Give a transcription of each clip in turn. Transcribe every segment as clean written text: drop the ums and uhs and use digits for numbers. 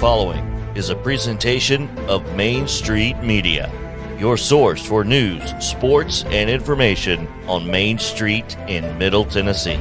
following is a presentation of Main Street Media, your source for news, sports, and information on Main Street in Middle Tennessee.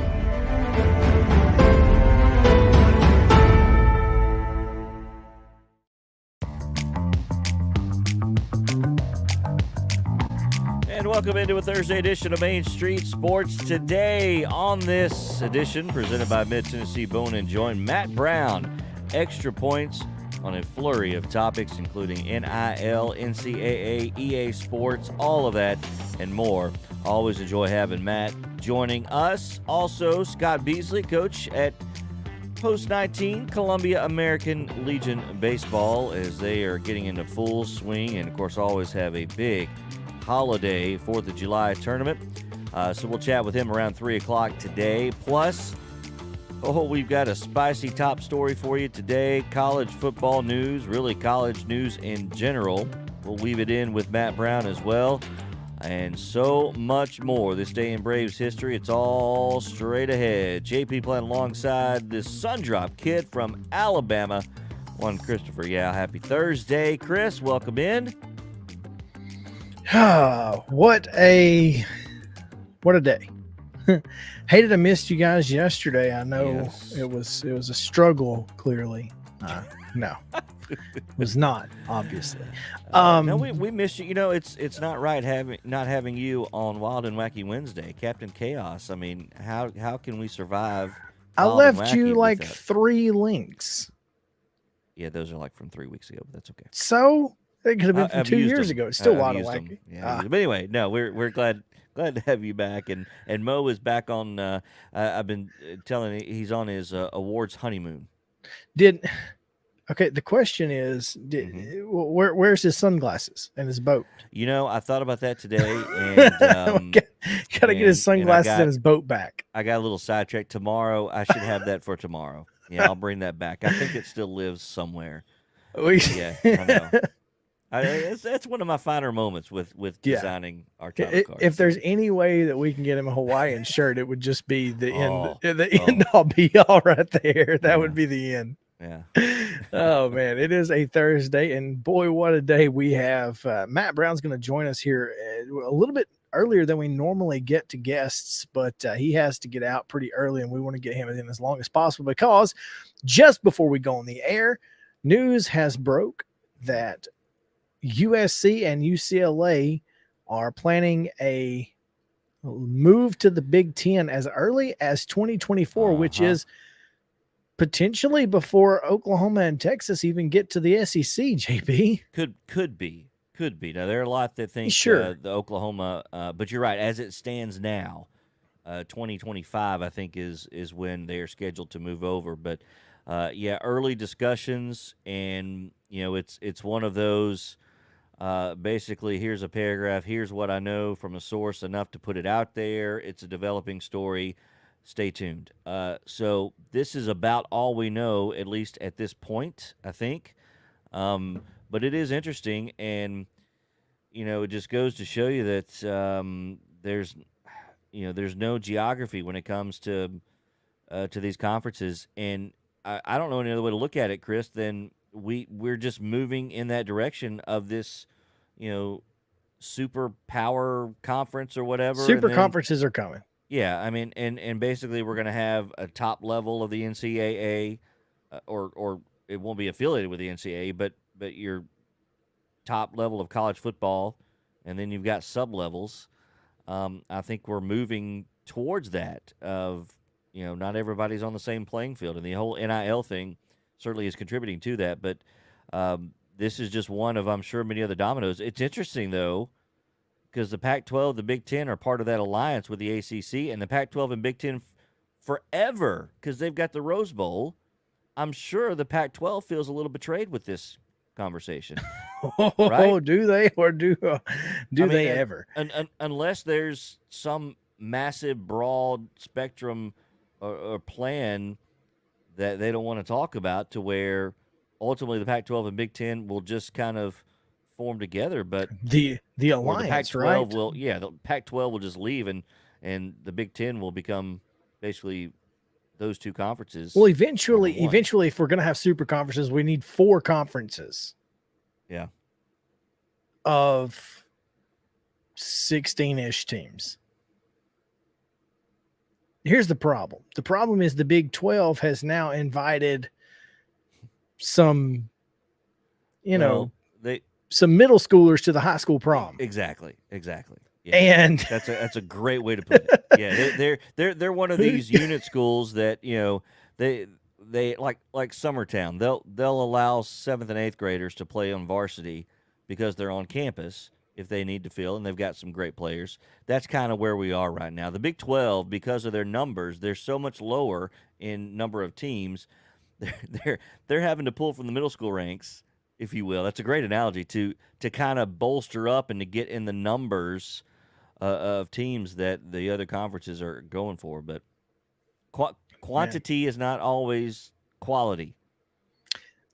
And welcome into a Thursday edition of Main Street Sports. Today on this edition, presented by Mid-Tennessee Bone & Joint, Matt Brown, extra points on a flurry of topics, including NIL, NCAA, EA Sports, all of that and more. Always enjoy having Matt joining us. Also, Scott Beasley, coach at Post-19 Columbia American Legion Baseball, as they are getting into full swing and, of course, always have a big holiday 4th of July tournament. So we'll chat with him around 3 o'clock today. Plus, we've got a spicy top story for you today. College football news, really college news in general. We'll weave it in with Matt Brown as well. And so much more. This day in Braves history, it's all straight ahead. JP playing alongside this Sundrop kid from Alabama, one Christopher. Yeah, happy Thursday. Chris, welcome in. What a day. Hated I missed you guys yesterday. I know Yes. it was a struggle, clearly. No, it was not, obviously. No, we missed you. You know, it's not right not having you on Wild and Wacky Wednesday, Captain Chaos. I mean, how can we survive? I Wild and left Wacky you with like that? 3 links. Yeah, those are like from 3 weeks ago, but that's okay. So it could have been from I've 2 used years them. ago. It's still I've Wild and used them. Wacky. Yeah, but anyway, no, we're glad to have you back, and Mo is back on. I've been telling you, he's on his awards honeymoon. Okay, the question is, where's his sunglasses and his boat? You know, I thought about that today, and Gotta get his sunglasses and his boat back. I got a little sidetracked. Tomorrow, I should have that for tomorrow. Yeah, I'll bring that back. I think it still lives somewhere. Yeah, I know. That's one of my finer moments with designing our title cards. If there's any way that we can get him a Hawaiian shirt, it would just be the end all be all right there. That would be the end. Yeah. Oh man, it is a Thursday, and boy, what a day we have. Matt Brown's going to join us here a little bit earlier than we normally get to guests, but he has to get out pretty early, and we want to get him in as long as possible because just before we go on the air, news has broke that USC and UCLA are planning a move to the Big Ten as early as 2024, which is potentially before Oklahoma and Texas even get to the SEC, JP. Could be. Now, there are a lot that think Sure. the Oklahoma, but you're right. As it stands now, 2025, I think, is when they are scheduled to move over. But, early discussions, and, you know, it's one of those, basically, here's a paragraph, here's what I know from a source, enough to put it out there. It's a developing story. Stay tuned. So this is about all we know, at least at this point, I think. But it is interesting, and you know, it just goes to show you that there's no geography when it comes to these conferences, and I don't know any other way to look at it, Chris, than we're just moving in that direction of this, you know, super power conference or whatever. Super conferences are coming. Yeah, I mean, and basically we're going to have a top level of the NCAA, or it won't be affiliated with the NCAA, but your top level of college football, and then you've got sub levels. I think we're moving towards that of, you know, not everybody's on the same playing field, and the whole NIL thing certainly is contributing to that. But this is just one of, I'm sure, many other dominoes. It's interesting though, because the Pac-12, the Big Ten are part of that alliance with the ACC, and the Pac-12 and Big Ten forever, because they've got the Rose Bowl. I'm sure the Pac-12 feels a little betrayed with this conversation. Right? Do they, or do they ever? Unless there's some massive, broad spectrum or plan that they don't want to talk about, to where ultimately the Pac-12 and Big Ten will just kind of form together, but the alliance, the Pac-12 right? the Pac-12 will just leave, and the Big Ten will become basically those two conferences. Well, eventually, if we're going to have super conferences, we need 4 conferences. Yeah. Of 16-ish teams. Here's the problem. The problem is the Big 12 has now invited some, some middle schoolers to the high school prom. Exactly. Yeah. And that's a great way to put it. Yeah, they're one of these unit schools that they like Summertown. They'll allow 7th and 8th graders to play on varsity because they're on campus if they need to fill, and they've got some great players. That's kind of where we are right now. The Big 12, because of their numbers, they're so much lower in number of teams. They're having to pull from the middle school ranks, if you will. That's a great analogy to kind of bolster up and to get in the numbers of teams that the other conferences are going for. But quantity is not always quality.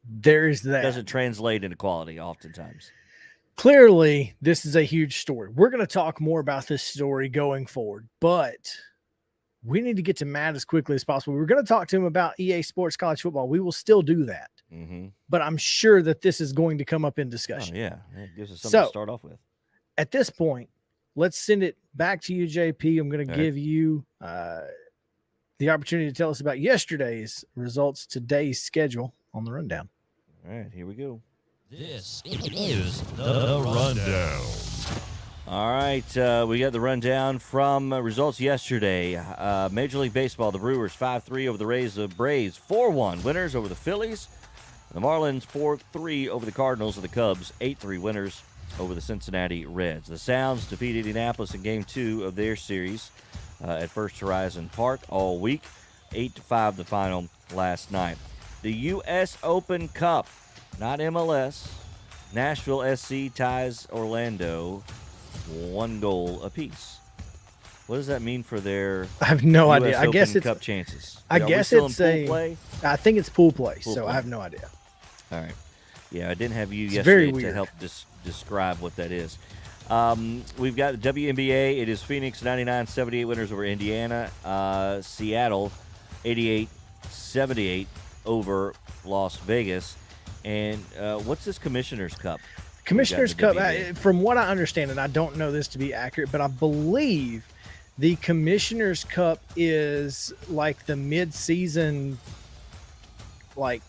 There's that. It doesn't translate into quality oftentimes. Clearly, this is a huge story. We're going to talk more about this story going forward, but we need to get to Matt as quickly as possible. We're going to talk to him about EA Sports College Football. We will still do that, but I'm sure that this is going to come up in discussion. Oh, yeah, it gives us something to start off with. At this point, let's send it back to you, JP. I'm going to give you the opportunity to tell us about yesterday's results, today's schedule on the rundown. All right, here we go. This is the Rundown. All right, we got the rundown from results yesterday. Major League Baseball, the Brewers 5-3 over the Rays. The Braves 4-1 winners over the Phillies. The Marlins 4-3 over the Cardinals. And the Cubs 8-3 winners over the Cincinnati Reds. The Sounds defeated Indianapolis in Game 2 of their series at First Horizon Park all week. 8-5 the final last night. The U.S. Open Cup. Not MLS. Nashville SC ties Orlando 1 goal apiece. What does that mean for their I have no US idea. I Open guess it's Cup chances? I guess it's pool play? I think it's pool play, Pool so play. I have no idea. All right. Yeah, I didn't have you It's yesterday very weird. to help describe what that is. We've got the WNBA. It is Phoenix 99-78 winners over Indiana. Seattle 88-78 over Las Vegas. And what's this Commissioner's Cup? Commissioner's Cup, from what I understand, and I don't know this to be accurate, but I believe the Commissioner's Cup is like the mid-season, like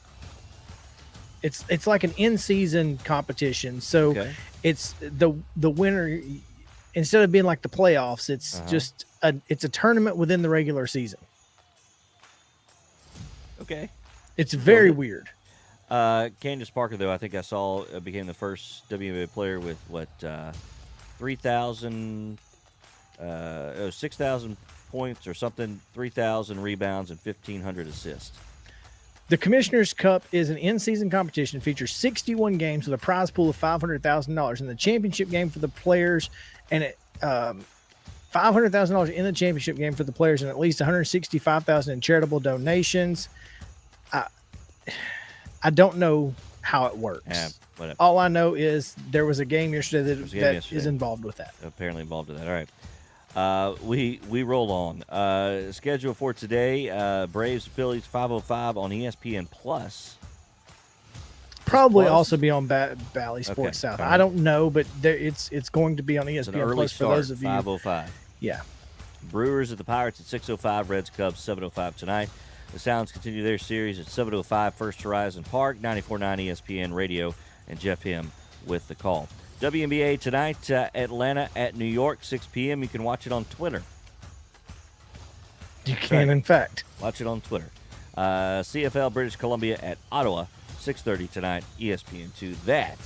it's like an in-season competition. So it's the winner, instead of being like the playoffs, it's just it's a tournament within the regular season. Okay. It's very weird. Candace Parker, though, I think I saw became the first WNBA player with 6,000 points or something, 3,000 rebounds, and 1,500 assists. The Commissioner's Cup is an in-season competition, features 61 games with a prize pool of $500,000 in the championship game for the players, and $500,000 in the championship game for the players, and at least $165,000 in charitable donations. I don't know how it works. Yeah, all I know is there was a game yesterday that is involved with that. Apparently involved with that. All right. We roll on. Schedule for today, Braves Phillies 5:05 on ESPN Plus. Probably also be on Bally Sports South. Right. I don't know, but it's going to be on ESPN Plus for those of you. 5:05. Yeah. Brewers at the Pirates at 6:05. Reds Cubs 7:05 tonight. The Sounds continue their series at 7:05 First Horizon Park, 94.9 ESPN Radio, and Jeff Him with the call. WNBA tonight, Atlanta at New York, 6 p.m. You can watch it on Twitter. You can, in fact. Watch it on Twitter. CFL British Columbia at Ottawa, 6:30 tonight, ESPN2. That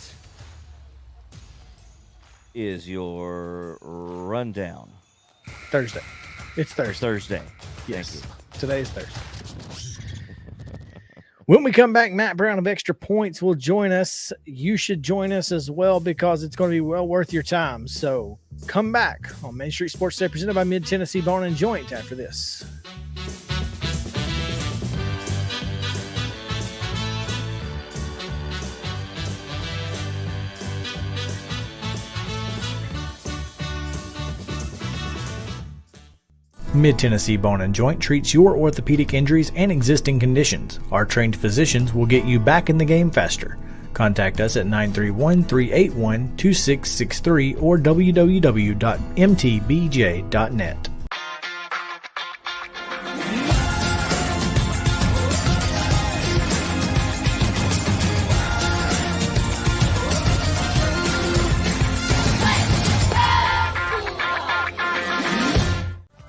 is your rundown. Thursday. It's Thursday. Thursday. Yes. Thank you. Today is Thursday. When we come back, Matt Brown of Extra Points will join us. You should join us as well because it's going to be well worth your time. So come back on Main Street Sports Day, presented by Mid-Tennessee Bone and Joint after this. Mid-Tennessee Bone and Joint treats your orthopedic injuries and existing conditions. Our trained physicians will get you back in the game faster. Contact us at 931-381-2663 or www.mtbj.net.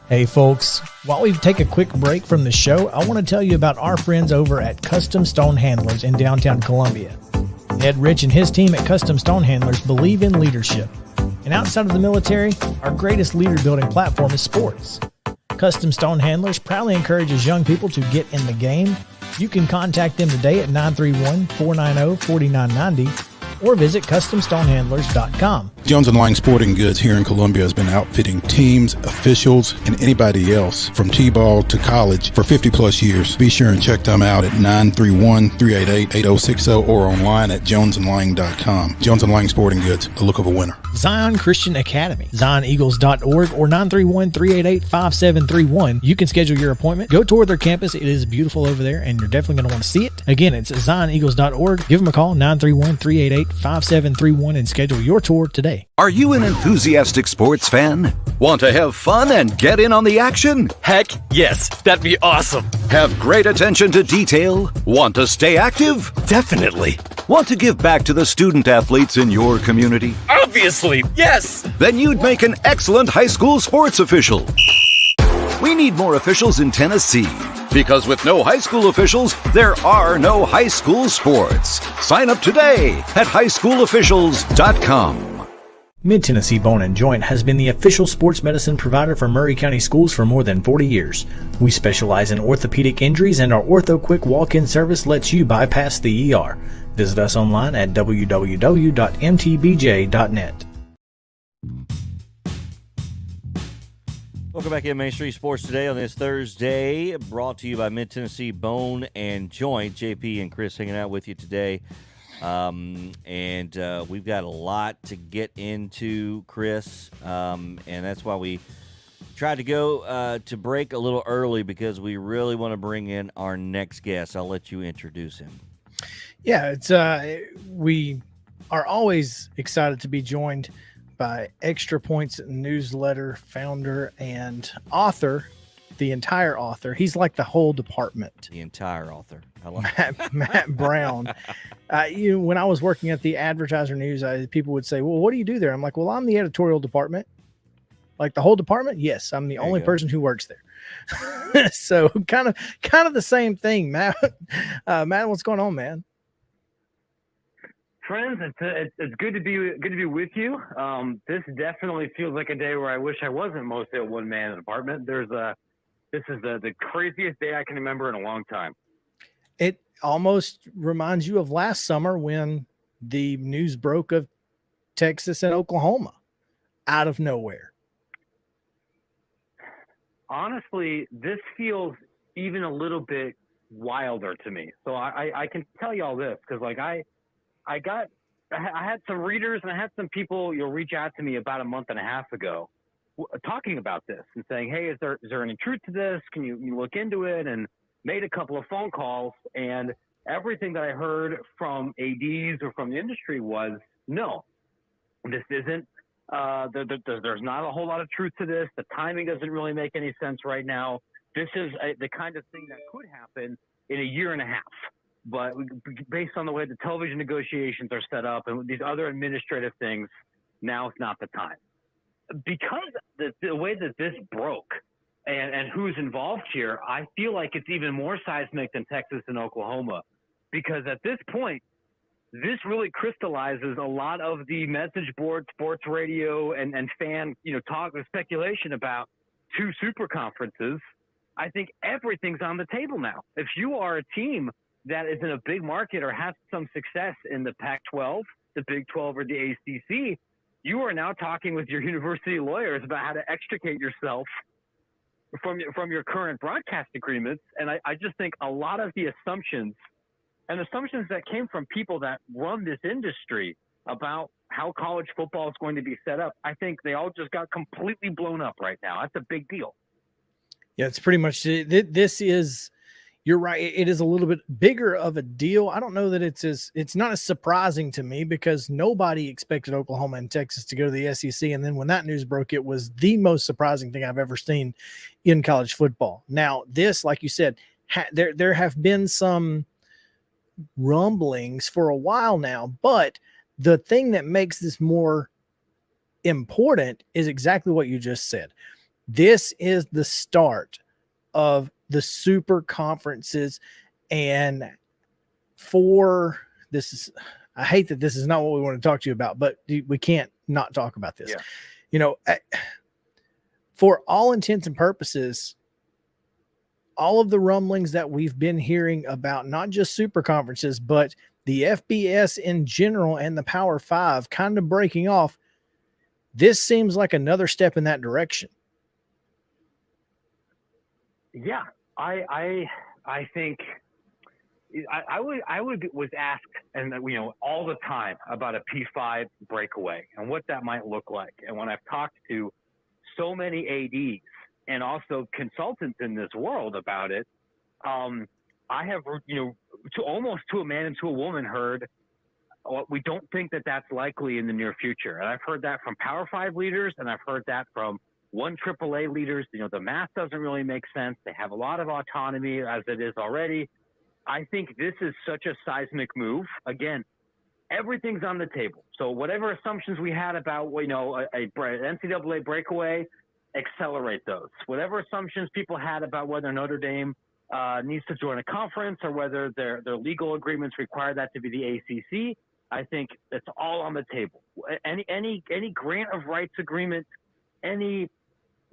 Hey folks, while we take a quick break from the show, I want to tell you about our friends over at Custom Stone Handlers in downtown Columbia. Ed Rich and his team at Custom Stone Handlers believe in leadership. And outside of the military, our greatest leader building platform is sports. Custom Stone Handlers proudly encourages young people to get in the game. You can contact them today at 931-490-4990 or visit CustomStonehandlers.com. Jones & Lang Sporting Goods here in Columbia has been outfitting teams, officials, and anybody else from T-ball to college for 50-plus years. Be sure and check them out at 931-388-8060 or online at jonesandlang.com. Jones & Lang Sporting Goods, the look of a winner. Zion Christian Academy, ZionEagles.org or 931-388-5731. You can schedule your appointment. Go tour their campus. It is beautiful over there, and you're definitely going to want to see it. Again, it's ZionEagles.org. Give them a call, 931-388-5731, and schedule your tour today. Are you an enthusiastic sports fan? Want to have fun and get in on the action? Heck, yes, that'd be awesome. Have great attention to detail? Want to stay active? Definitely. Want to give back to the student athletes in your community? Obviously, yes. Then you'd make an excellent high school sports official. We need more officials in Tennessee, because with no high school officials, there are no high school sports. Sign up today at highschoolofficials.com. Mid-Tennessee Bone and Joint has been the official sports medicine provider for Maury County schools for more than 40 years. We specialize in orthopedic injuries, and our Ortho Quick walk-in service lets you bypass the ER. Visit us online at www.mtbj.net. Welcome back in Main Street Sports today on this Thursday, brought to you by Mid-Tennessee Bone and Joint. JP and Chris hanging out with you today. And we've got a lot to get into, Chris, and that's why we tried to go to break a little early, because we really want to bring in our next guest. I'll let you introduce him. Yeah, it's we are always excited to be joined by Extra Points newsletter founder and author, the entire author. He's like the whole department. The entire author. I love Matt Brown. When I was working at the Advertiser News, people would say, well, what do you do there? I'm like, well, I'm the editorial department. Like the whole department? Yes, I'm the only person who works there. So kind of the same thing, Matt. Matt, what's going on, man? Friends, it's good to be with you. This definitely feels like a day where I wish I wasn't mostly a one-man department. This is the craziest day I can remember in a long time. It almost reminds you of last summer when the news broke of Texas and Oklahoma out of nowhere. Honestly, this feels even a little bit wilder to me. So I can tell you all this because I had some readers and I had some people reach out to me about a month and a half ago talking about this and saying, hey, is there any truth to this? Can you look into it? And made a couple of phone calls, and everything that I heard from ADs or from the industry was, no, this isn't, there's not a whole lot of truth to this. The timing doesn't really make any sense right now. This is the kind of thing that could happen in a year and a half. But based on the way the television negotiations are set up and these other administrative things, now it's not the time. Because the way that this broke and who's involved here, I feel like it's even more seismic than Texas and Oklahoma. Because at this point, this really crystallizes a lot of the message board, sports radio, and fan talk and speculation about two super conferences. I think everything's on the table now. If you are a team that is in a big market or has some success in the Pac-12, the Big 12, or the ACC, you are now talking with your university lawyers about how to extricate yourself from your current broadcast agreements. And I just think a lot of the assumptions that came from people that run this industry about how college football is going to be set up, I think they all just got completely blown up right now. That's a big deal. Yeah, it's pretty much this is. You're right. It is a little bit bigger of a deal. I don't know that it's not as surprising to me because nobody expected Oklahoma and Texas to go to the SEC. And then when that news broke, it was the most surprising thing I've ever seen in college football. Now, this, like you said, there have been some rumblings for a while now, but the thing that makes this more important is exactly what you just said. This is the start of the super conferences. And for this is, I hate that this is not what we want to talk to you about, but we can't not talk about this. Yeah. You know, for all intents and purposes, all of the rumblings that we've been hearing about not just super conferences, but the FBS in general and the Power Five kind of breaking off, this seems like another step in that direction. Yeah, I think I was asked, and all the time about a P5 breakaway and what that might look like. And when I've talked to so many ADs and also consultants in this world about it, I have to almost to a man and to a woman heard, well, we don't think that that's likely in the near future. And I've heard that from Power 5 leaders, and I've heard that from one AAA leaders. The math doesn't really make sense. They have a lot of autonomy as it is already. I think this is such a seismic move. Again, everything's on the table. So whatever assumptions we had about, an NCAA breakaway, accelerate those. Whatever assumptions people had about whether Notre Dame needs to join a conference or whether their legal agreements require that to be the ACC, I think it's all on the table. Any grant of rights agreement, any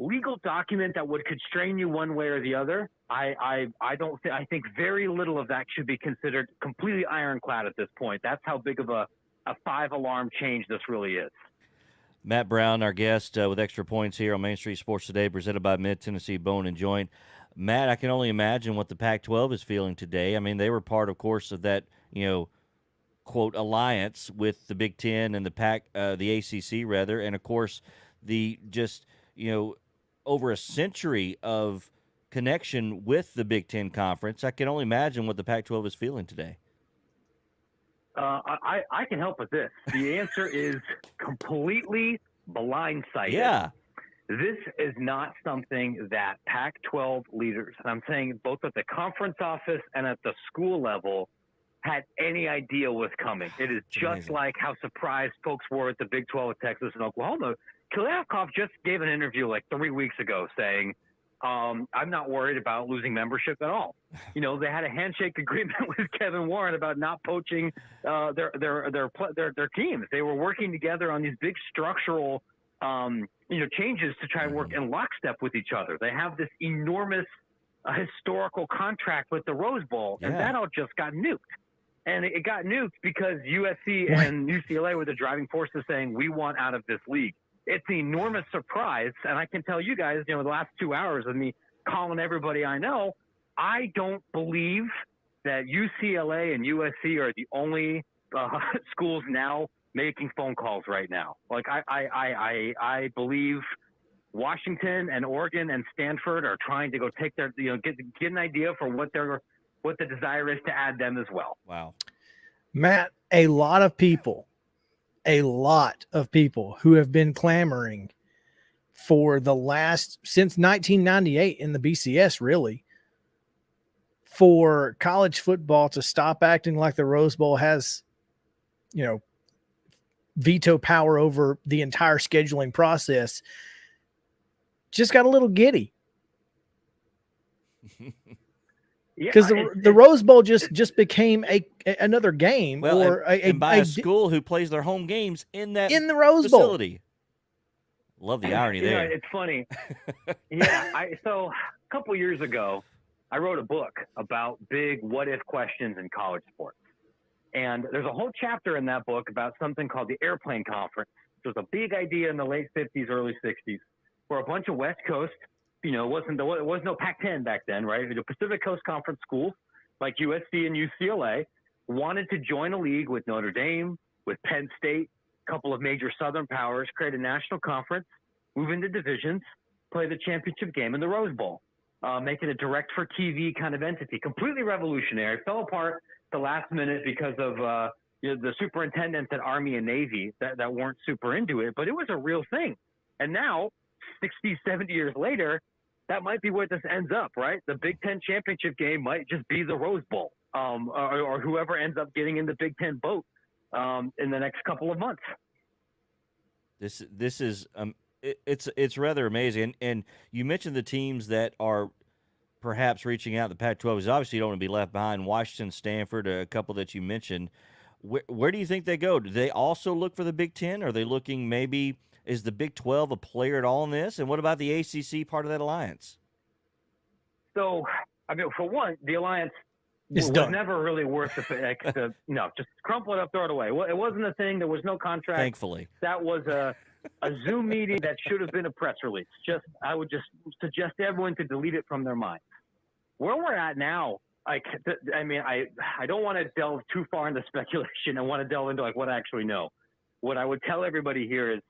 legal document that would constrain you one way or the other, I think very little of that should be considered completely ironclad at this point. That's how big of a 5-alarm change this really is. Matt Brown, our guest with Extra Points here on Main Street Sports Today, presented by Mid-Tennessee Bone and Joint. Matt, I can only imagine what the Pac-12 is feeling today. I mean, they were part, of course, of that, quote, alliance with the Big Ten and the ACC, rather, and, of course, the just, over a century of connection with the Big Ten Conference. I can only imagine what the Pac-12 is feeling today. I can help with this. The answer is completely blindsided. Yeah. This is not something that Pac-12 leaders, and I'm saying both at the conference office and at the school level, had any idea was coming. It is just amazing. Like how surprised folks were at the Big 12 with Texas and Oklahoma. Kliavkoff just gave an interview like 3 weeks ago saying, I'm not worried about losing membership at all. They had a handshake agreement with Kevin Warren about not poaching their teams. They were working together on these big structural changes to try and work in lockstep with each other. They have this enormous historical contract with the Rose Bowl, and that all just got nuked. And it got nuked because USC and UCLA were the driving forces saying, we want out of this league. It's an enormous surprise, and I can tell you guys, the last 2 hours of me calling everybody I know, I don't believe that UCLA and USC are the only schools now making phone calls right now. Like I believe Washington and Oregon and Stanford are trying to go take their get an idea for what the desire is to add them as well. Wow, Matt, a lot of people who have been clamoring for since 1998 in the BCS, really, for college football to stop acting like the Rose Bowl has, veto power over the entire scheduling process, just got a little giddy. Because the Rose Bowl just became another game, or a school who plays their home games in the Rose facility. Bowl. Love the irony there. It's funny. So a couple years ago, I wrote a book about big what-if questions in college sports. And there's a whole chapter in that book about something called the Airplane Conference. It was a big idea in the late 50s, early 60s, where a bunch of West Coast, there was no Pac-10 back then, right? The Pacific Coast Conference schools like USC and UCLA wanted to join a league with Notre Dame, with Penn State, a couple of major Southern powers, create a national conference, move into divisions, play the championship game in the Rose Bowl. make it a direct-for-TV kind of entity. Completely revolutionary. It fell apart the last minute because of the superintendents at Army and Navy that weren't super into it, but it was a real thing. And now, 60, 70 years later, that might be where this ends up, right? The Big Ten championship game might just be the Rose Bowl, or whoever ends up getting in the Big Ten boat in the next couple of months. This is it's rather amazing. And you mentioned the teams that are perhaps reaching out. The Pac-12 is obviously you don't want to be left behind. Washington, Stanford, a couple that you mentioned. Where do you think they go? Do they also look for the Big Ten? Are they looking maybe? Is the Big 12 a player at all in this? And what about the ACC part of that alliance? So, I mean, for one, the alliance was never really worth no, just crumple it up, throw it away. Well, it wasn't a thing. There was no contract. Thankfully. That was a Zoom meeting that should have been a press release. I would just suggest everyone to delete it from their minds. Where we're at now, I don't want to delve too far into speculation. I want to delve into what I actually know. What I would tell everybody here is,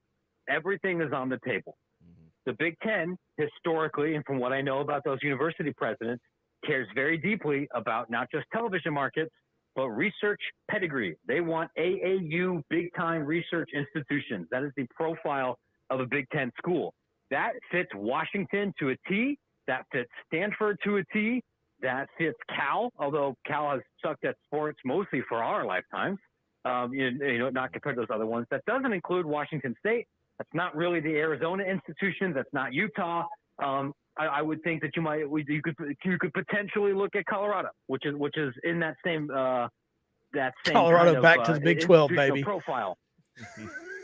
everything is on the table. The Big Ten, historically, and from what I know about those university presidents, cares very deeply about not just television markets, but research pedigree. They want AAU, big-time research institutions. That is the profile of a Big Ten school. That fits Washington to a T. That fits Stanford to a T. That fits Cal, although Cal has sucked at sports mostly for our lifetimes, not compared to those other ones. That doesn't include Washington State. That's not really the Arizona institution. That's not Utah. I would think that you could potentially look at Colorado, which is in that same Colorado kind back of, to the Big 12, baby. Profile.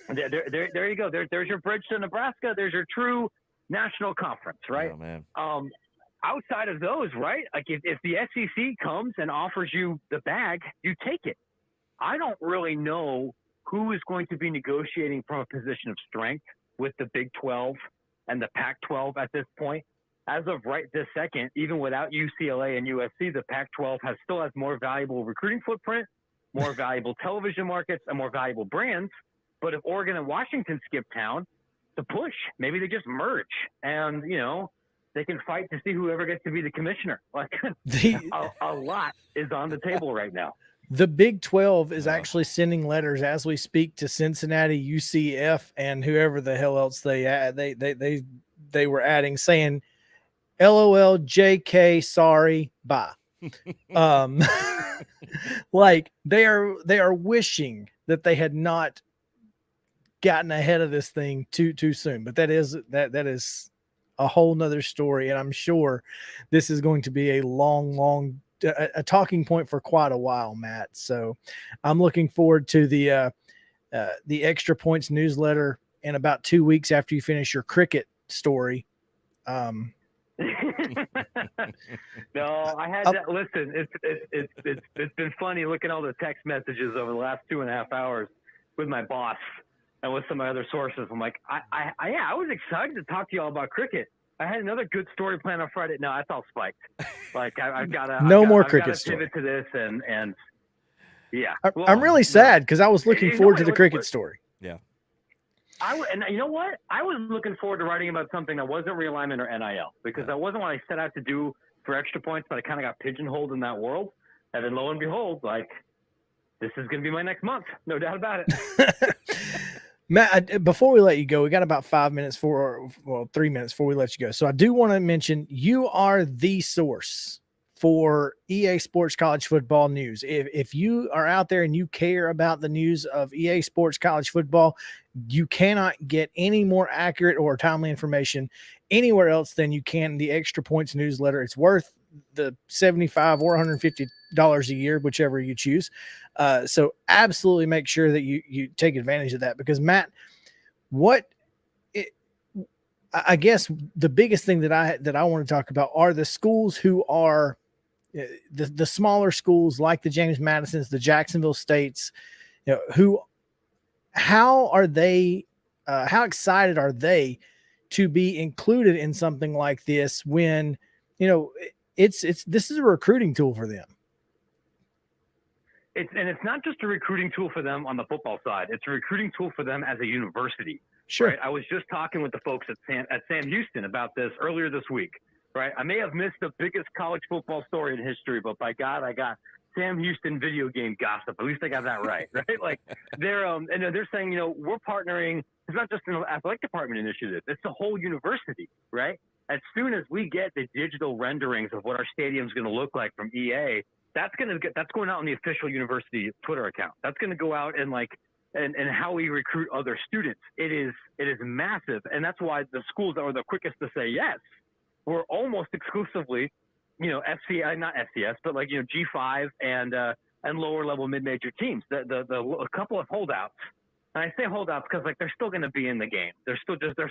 There you go. There's your bridge to Nebraska. There's your true national conference, right? Oh, man. Outside of those, right? Like if the SEC comes and offers you the bag, you take it. I don't really know who is going to be negotiating from a position of strength with the Big 12 and the Pac-12 at this point. As of right this second, even without UCLA and USC, the Pac-12 still has more valuable recruiting footprint, more valuable television markets, and more valuable brands. But if Oregon and Washington skip town, to push, maybe they just merge and, they can fight to see whoever gets to be the commissioner. A lot is on the table right now. The Big 12 is actually sending letters as we speak to Cincinnati, UCF, and whoever the hell else they were adding, saying, "LOL, JK, sorry, bye." They are wishing that they had not gotten ahead of this thing too soon. But that is a whole nother story, and I'm sure this is going to be a long a talking point for quite a while, Matt. So I'm looking forward to the Extra Points newsletter in about 2 weeks after you finish your cricket story. No, I had that. Listen, it's been funny looking at all the text messages over the last 2.5 hours with my boss and with some of my other sources. I'm like, I was excited to talk to y'all about cricket. I had another good story planned on Friday. No, that's all spiked. I've got to more cricket pivot to this and yeah. Well, I'm really sad because I was looking forward to the cricket story. Yeah. And you know what? I was looking forward to writing about something that wasn't realignment or NIL because that wasn't what I set out to do for Extra Points, but I kind of got pigeonholed in that world. And then lo and behold, this is going to be my next month. No doubt about it. Matt, before we let you go, we got about 3 minutes before we let you go. So I do want to mention you are the source for EA Sports College Football news. If you are out there and you care about the news of EA Sports College Football, you cannot get any more accurate or timely information anywhere else than you can in the Extra Points newsletter. It's worth the $75 or $150 a year, whichever you choose. So absolutely make sure that you take advantage of that because Matt, I guess the biggest thing that I want to talk about are the schools who are the smaller schools like the James Madisons, the Jacksonville States, how excited are they to be included in something like this when, this is a recruiting tool for them. It's not just a recruiting tool for them on the football side. It's a recruiting tool for them as a university. Sure. Right? I was just talking with the folks at Sam Houston about this earlier this week. right? I may have missed the biggest college football story in history, but by God, I got Sam Houston video game gossip. At least I got that right, right? Like they're saying, we're partnering. It's not just an athletic department initiative. It's the whole university, right? As soon as we get the digital renderings of what our stadium's going to look like from EA, that's going out on the official university Twitter account. That's going to go out and how we recruit other students. It is massive, and that's why the schools that were the quickest to say yes were almost exclusively, not FCS, but G5 and lower level mid-major teams. A couple of holdouts, and I say holdouts because they're still going to be in the game. There's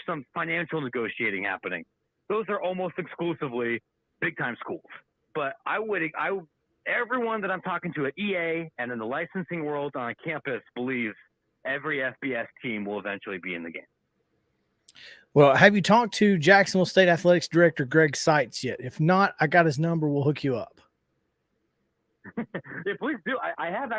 some financial negotiating happening. Those are almost exclusively big-time schools. But everyone that I'm talking to at EA and in the licensing world on campus believes every FBS team will eventually be in the game. Well, have you talked to Jacksonville State Athletics Director Greg Seitz yet? If not, I got his number. We'll hook you up. Yeah, please do. I have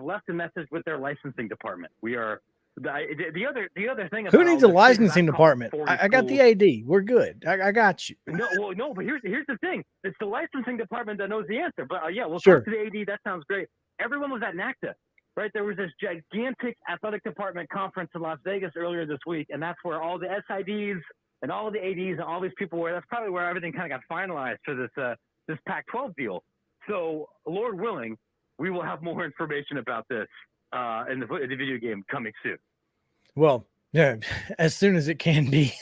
left a message with their licensing department. We are the other thing. Who needs a licensing department? I got the AD. We're good. I got you. No. But here's the thing. It's the licensing department that knows the answer. But we'll sure. talk to the AD. That sounds great. Everyone was at NACTA, right? There was this gigantic athletic department conference in Las Vegas earlier this week, and that's where all the SIDs and all the ADs and all these people were. That's probably where everything kind of got finalized for this Pac-12 deal. So, Lord willing, we will have more information about this in the video game coming soon. Well, yeah, as soon as it can be.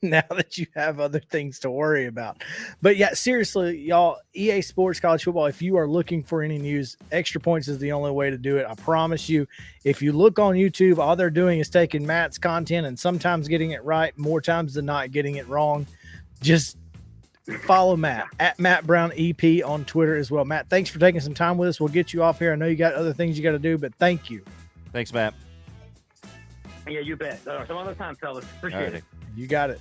Now that you have other things to worry about. But yeah, seriously, y'all, EA Sports College Football, if you are looking for any news, Extra Points is the only way to do it. I promise you, if you look on YouTube, all they're doing is taking Matt's content and sometimes getting it right, more times than not getting it wrong. Just follow Matt at Matt Brown EP on Twitter as well. Matt, thanks for taking some time with us. We'll get you off here. I know you got other things you got to do, but thank you. Thanks, Matt. Yeah, you bet. Some other time, fellas. Appreciate it. You got it.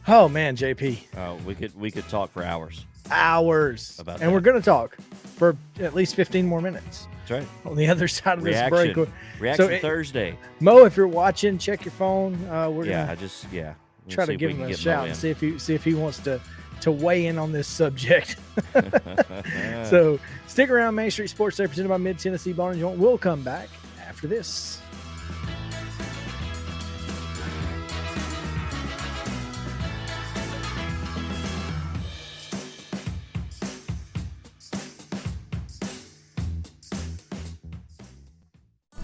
Oh man, JP. We could talk for hours. About that. We're going to talk for at least 15 more minutes. That's right. On the other side of this break. Reaction Thursday. Mo, if you're watching, check your phone. We're gonna try to give him a shout and see if he wants to weigh in on this subject. So stick around. Main Street Sports Day presented by Mid Tennessee Bar and Joint. We'll come back after this.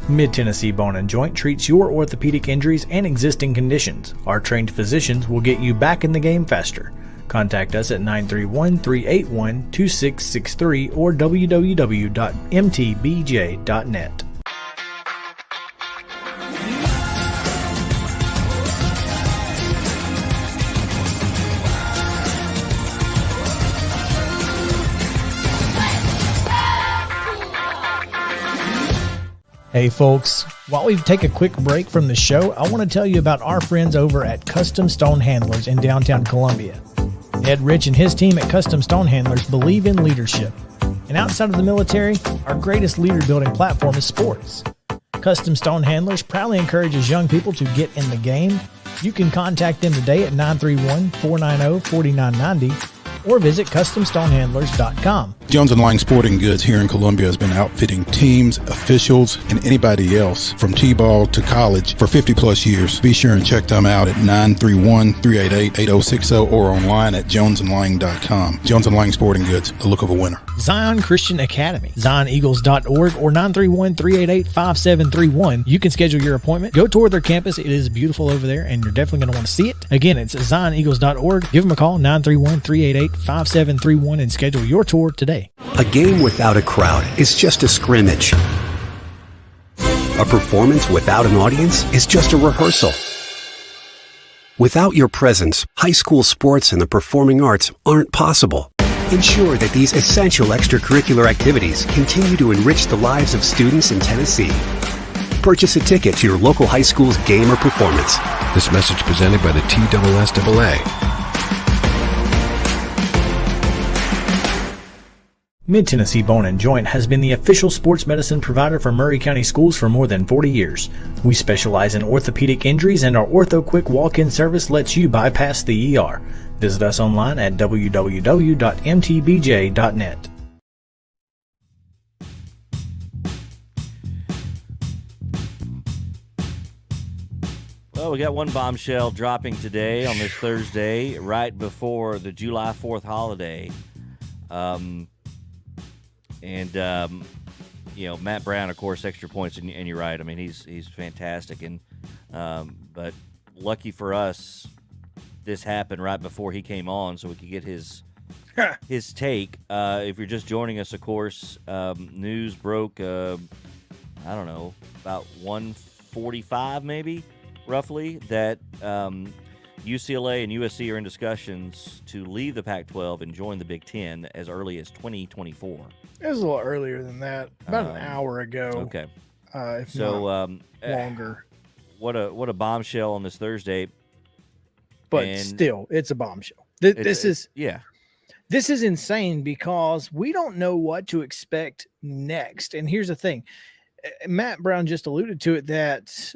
Mid-Tennessee Bone & Joint treats your orthopedic injuries and existing conditions. Our trained physicians will get you back in the game faster. Contact us at 931-381-2663 or www.mtbj.net. Hey folks, while we take a quick break from the show, I want to tell you about our friends over at Custom Stone Handlers in downtown Columbia. Ed Rich and his team at Custom Stone Handlers believe in leadership. And outside of the military, our greatest leader building platform is sports. Custom Stone Handlers proudly encourages young people to get in the game. You can contact them today at 931-490-4990 or visit CustomStonehandlers.com. Jones & Lang Sporting Goods here in Columbia has been outfitting teams, officials, and anybody else from T-ball to college for 50-plus years. Be sure and check them out at 931-388-8060 or online at jonesandlang.com. Jones & Lang Sporting Goods, the look of a winner. Zion Christian Academy, ZionEagles.org or 931-388-5731. You can schedule your appointment. Go tour their campus. It is beautiful over there, and you're definitely going to want to see it. Again, it's ZionEagles.org. Give them a call, 931-388-5731, and schedule your tour today. A game without a crowd is just a scrimmage. A performance without an audience is just a rehearsal. Without your presence, high school sports and the performing arts aren't possible. Ensure that these essential extracurricular activities continue to enrich the lives of students in Tennessee. Purchase a ticket to your local high school's game or performance. This message presented by the TSSAA. Mid-Tennessee Bone & Joint has been the official sports medicine provider for Maury County schools for more than 40 years. We specialize in orthopedic injuries, and our Ortho Quick walk-in service lets you bypass the ER. Visit us online at www.mtbj.net. Well, we got one bombshell dropping today on this Thursday, right before the July 4th holiday. Matt Brown, of course, extra points, and you're right. I mean, he's fantastic, and but lucky for us, this happened right before he came on, so we could get his take. If you're just joining us, of course, news broke. I don't know, about 1:45 maybe, roughly, that UCLA and USC are in discussions to leave the Pac-12 and join the Big Ten as early as 2024. It was a little earlier than that, about an hour ago. Okay, if not longer. What a bombshell on this Thursday. But still, it's a bombshell. This is insane because we don't know what to expect next. And here's the thing. Matt Brown just alluded to it, that,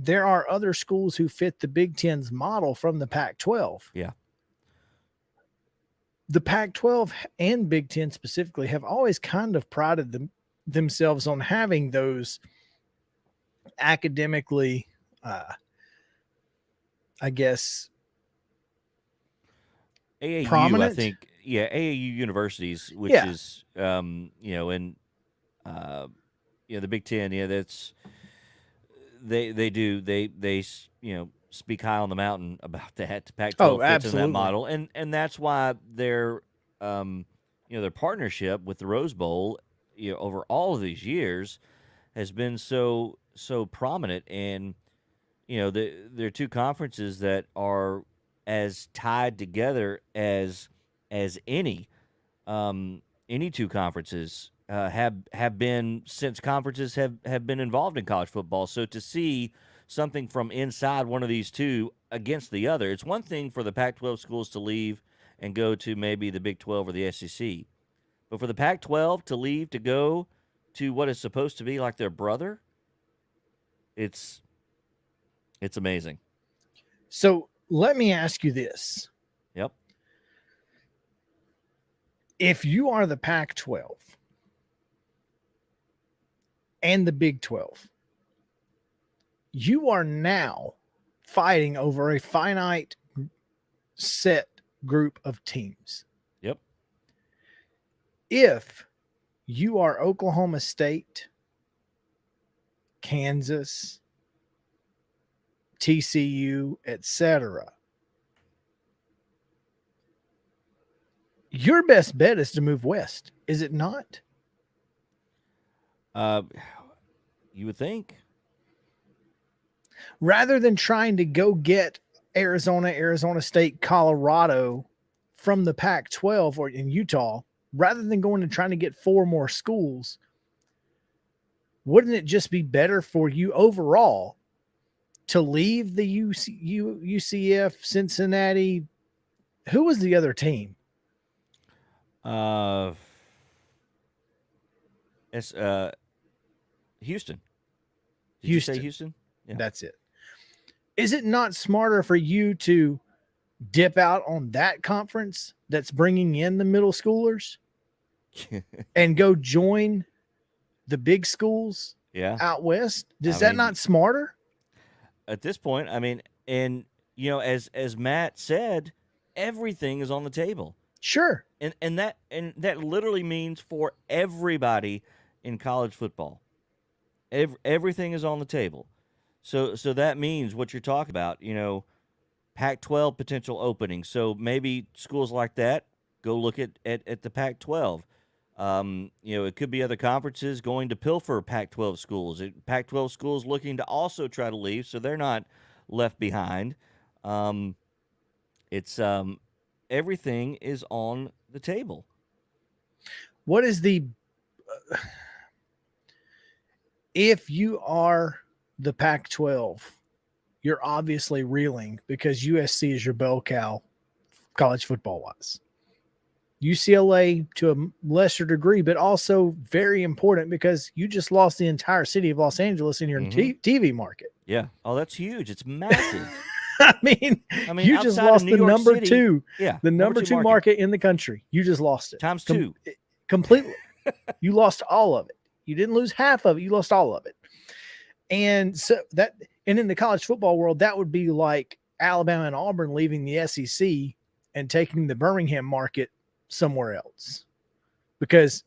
there are other schools who fit the Big Ten's model from the Pac-12. Yeah. The Pac-12 and Big Ten specifically have always kind of prided themselves on having those academically, I guess, AAU, prominent. I think, AAU universities, which is, the Big Ten, that's they speak high on the mountain about that. Pac-12 fits in that model, and that's why their their partnership with the Rose Bowl, over all of these years, has been so prominent, and they're two conferences that are as tied together as any two conferences have been since conferences have been involved in college football. So to see something from inside one of these two against the other, it's one thing for the Pac-12 schools to leave and go to maybe the Big 12 or the SEC, but for the Pac-12 to leave to go to what is supposed to be like their brother, it's amazing. So let me ask you this. Yep. If you are the Pac-12 and the Big 12, you are now fighting over a finite set group of teams. Yep. If you are Oklahoma State, Kansas, TCU, etc., your best bet is to move west, is it not? You would think. Rather than trying to go get Arizona, Arizona State, Colorado from the Pac-12 or in Utah, rather than going and trying to get 4 more schools, wouldn't it just be better for you overall to leave the UCF, Cincinnati? Who was the other team? Houston. Did Houston. you say Houston? Yeah. That's it. Is it not smarter for you to dip out on that conference that's bringing in the middle schoolers and go join the big schools out west? Is that not smarter? At this point, I mean, and as Matt said, everything is on the table. Sure. And that literally means for everybody in college football. Everything is on the table. So that means what you're talking about, Pac-12 potential opening. So maybe schools like that go look at the Pac-12. It could be other conferences going to pilfer Pac-12 schools. Pac-12 schools looking to also try to leave, so they're not left behind. It's everything is on the table. What is the if you are the Pac-12, you're obviously reeling because USC is your bell cow college football wise. UCLA to a lesser degree, but also very important because you just lost the entire city of Los Angeles in your TV market. Yeah. Oh, that's huge. It's massive. I mean, you just outside of lost New the York number City, two, yeah, the number two market in the country. You just lost it times two. completely. You lost all of it. You didn't lose half of it. You lost all of it. And so and in the college football world, that would be like Alabama and Auburn leaving the SEC and taking the Birmingham market somewhere else. Because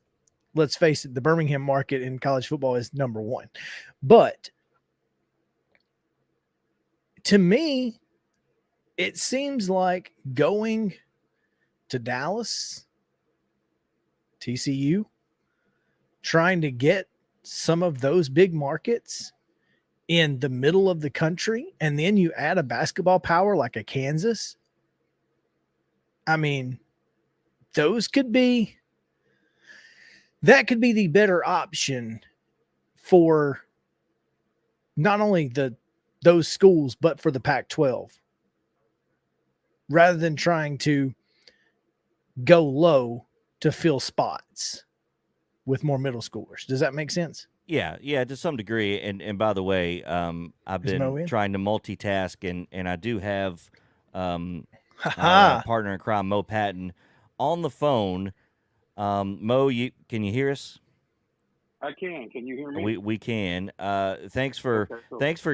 let's face it, the Birmingham market in college football is number one. But to me, it seems like going to Dallas, TCU, trying to get some of those big markets in the middle of the country, and then you add a basketball power like a Kansas. I mean, that could be the better option for not only those schools, but for the Pac-12, rather than trying to go low to fill spots with more middle schoolers. Does that make sense? Yeah, to some degree. And by the way, I've been trying to multitask, and I do have our partner in crime, Mo Patton, on the phone. Mo, can you hear us? I can. Can you hear me? We can. Thanks for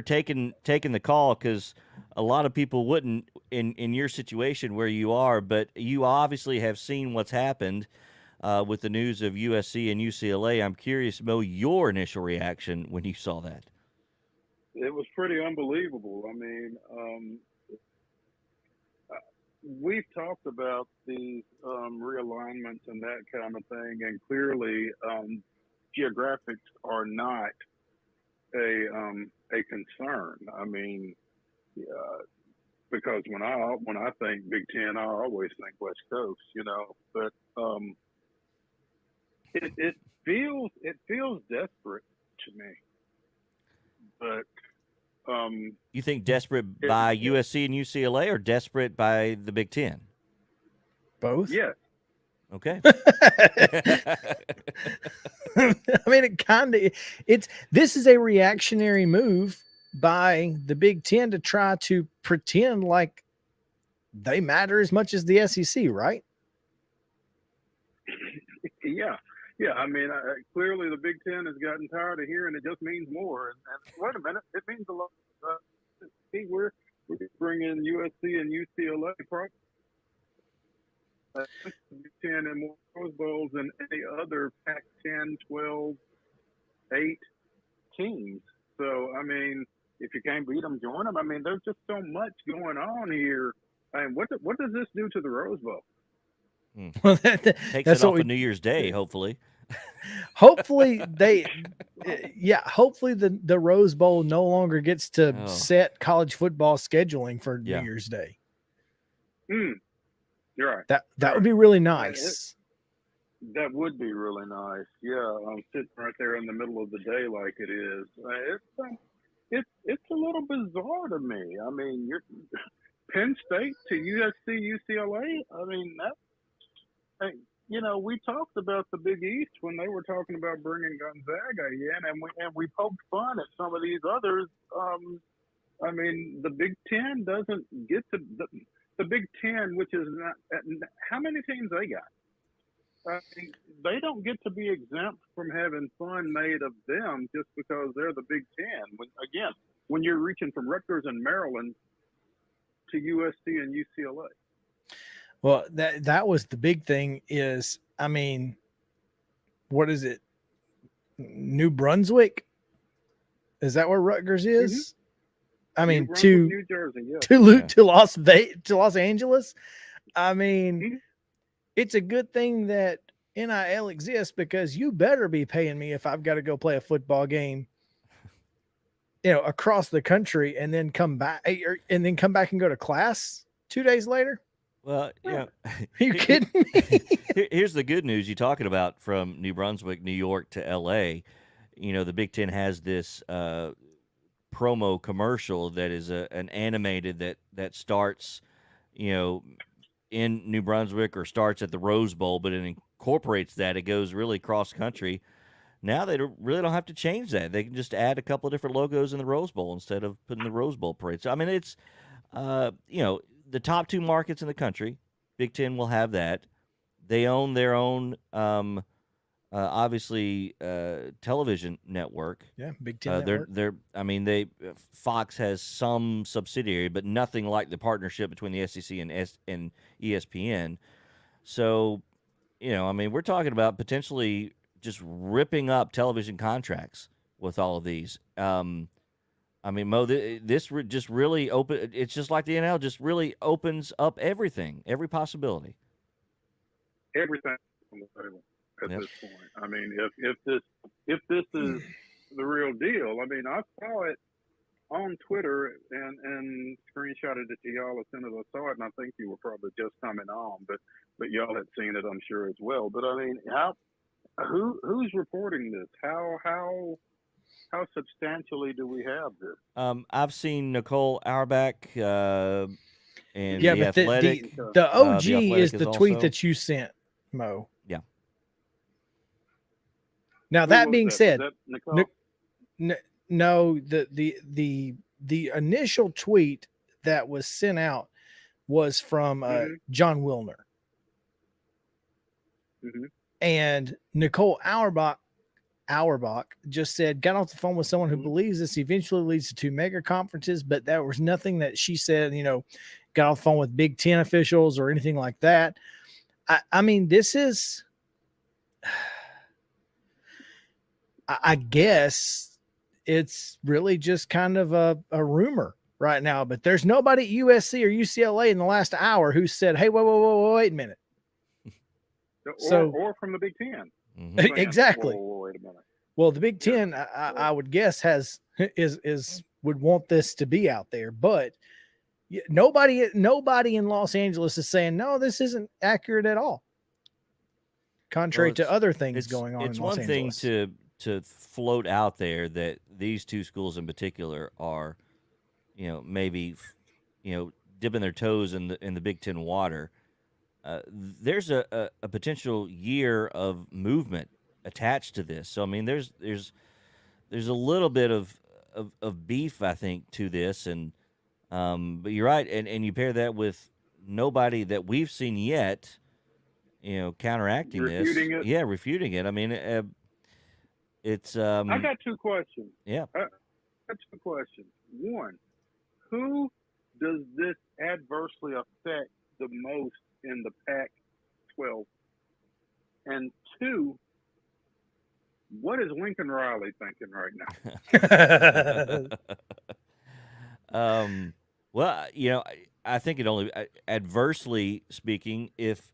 taking the call, because a lot of people wouldn't in your situation where you are, but you obviously have seen what's happened with the news of USC and UCLA. I'm curious, Mo, your initial reaction when you saw that. It was pretty unbelievable. I mean, we've talked about these realignments and that kind of thing, and clearly geographics are not a concern. I mean, because when I think Big Ten, I always think West Coast, but it feels desperate to me. But you think desperate by USC and UCLA, or desperate by the Big Ten? Both. Yes. Okay. I mean, this is a reactionary move by the Big Ten to try to pretend like they matter as much as the SEC, right? Yeah. I mean, clearly the Big Ten has gotten tired of hearing it just means more. And wait a minute, it means a lot. See, we're bringing USC and UCLA Big Ten and more Rose Bowls than any other Pac-10, 12, 8 teams. So, I mean, if you can't beat them, join them. I mean, there's just so much going on here. I mean, what does this do to the Rose Bowl? Well, takes it off of New Year's Day, hopefully. Hopefully hopefully the Rose Bowl no longer gets to set college football scheduling for New Year's Day. You're right. That would be really nice. That would be really nice. Yeah, I'm sitting right there in the middle of the day like it is. It's a little bizarre to me. I mean, you're Penn State to USC, UCLA. I mean, we talked about the Big East when they were talking about bringing Gonzaga in, and we poked fun at some of these others. I mean, the Big Ten doesn't get to the Big Ten, which is not how many teams they got. They don't get to be exempt from having fun made of them just because they're the Big Ten. When you're reaching from Rutgers and Maryland to USC and UCLA. Well, that was the big thing is, I mean, what is it? New Brunswick? Is that where Rutgers is? Mm-hmm. I mean, New Jersey, yeah. to Los Angeles. I mean, it's a good thing that NIL exists, because you better be paying me if I've got to go play a football game, across the country, and then come back and go to class 2 days later. Well, are you kidding me? Here's the good news you're talking about from New Brunswick, New York to LA. The Big Ten has this promo commercial that is an animated that starts, in New Brunswick, or starts at the Rose Bowl, but it incorporates that. It goes really cross country. Now they really don't have to change that. They can just add a couple of different logos in the Rose Bowl instead of putting the Rose Bowl parade. So, I mean, the top two markets in the country, Big Ten will have that. They own their own, obviously, television network. Yeah, Big Ten network. Fox has some subsidiary, but nothing like the partnership between the SEC and ESPN. So, we're talking about potentially just ripping up television contracts with all of these. Mo, this just really open. It's just like the NL just really opens up everything, every possibility. Everything on the table at this point. I mean, if this is the real deal, I mean, I saw it on Twitter and screenshotted it to y'all as soon as I saw it, and I think you were probably just coming on, but y'all had seen it, I'm sure, as well. But I mean, who's reporting this? How substantially do we have this? I've seen Nicole Auerbach and yeah, the but Athletic. The OG the Athletic is the tweet that you sent, Mo. Yeah. Now that being said, no, the initial tweet that was sent out was from John Wilner. Mm-hmm. And Nicole Auerbach just said, got off the phone with someone who believes this eventually leads to 2 mega conferences, but there was nothing that she said, got off the phone with Big Ten officials or anything like that. I mean, this is, I guess it's really just kind of a rumor right now, but there's nobody at USC or UCLA in the last hour who said, hey, wait a minute. Or from the Big Ten. Mm-hmm. Exactly. Wait a minute. Well, the Big Ten, I would guess would want this to be out there, but nobody in Los Angeles is saying, no, this isn't accurate at all. Contrary to other things going on in Los Angeles. It's one thing to float out there that these two schools in particular are, maybe, dipping their toes in the Big Ten water. There's a potential year of movement attached to this. So I mean, there's a little bit of beef, I think, to this, and but you're right, and you pair that with nobody that we've seen yet, counteracting refuting this. It. Yeah, refuting it. I mean, it's. I got 2 questions. Yeah. I got 2 questions. One, who does this adversely affect the most in the Pac-12? And 2, what is Lincoln Riley thinking right now? Well, I think it only adversely speaking, if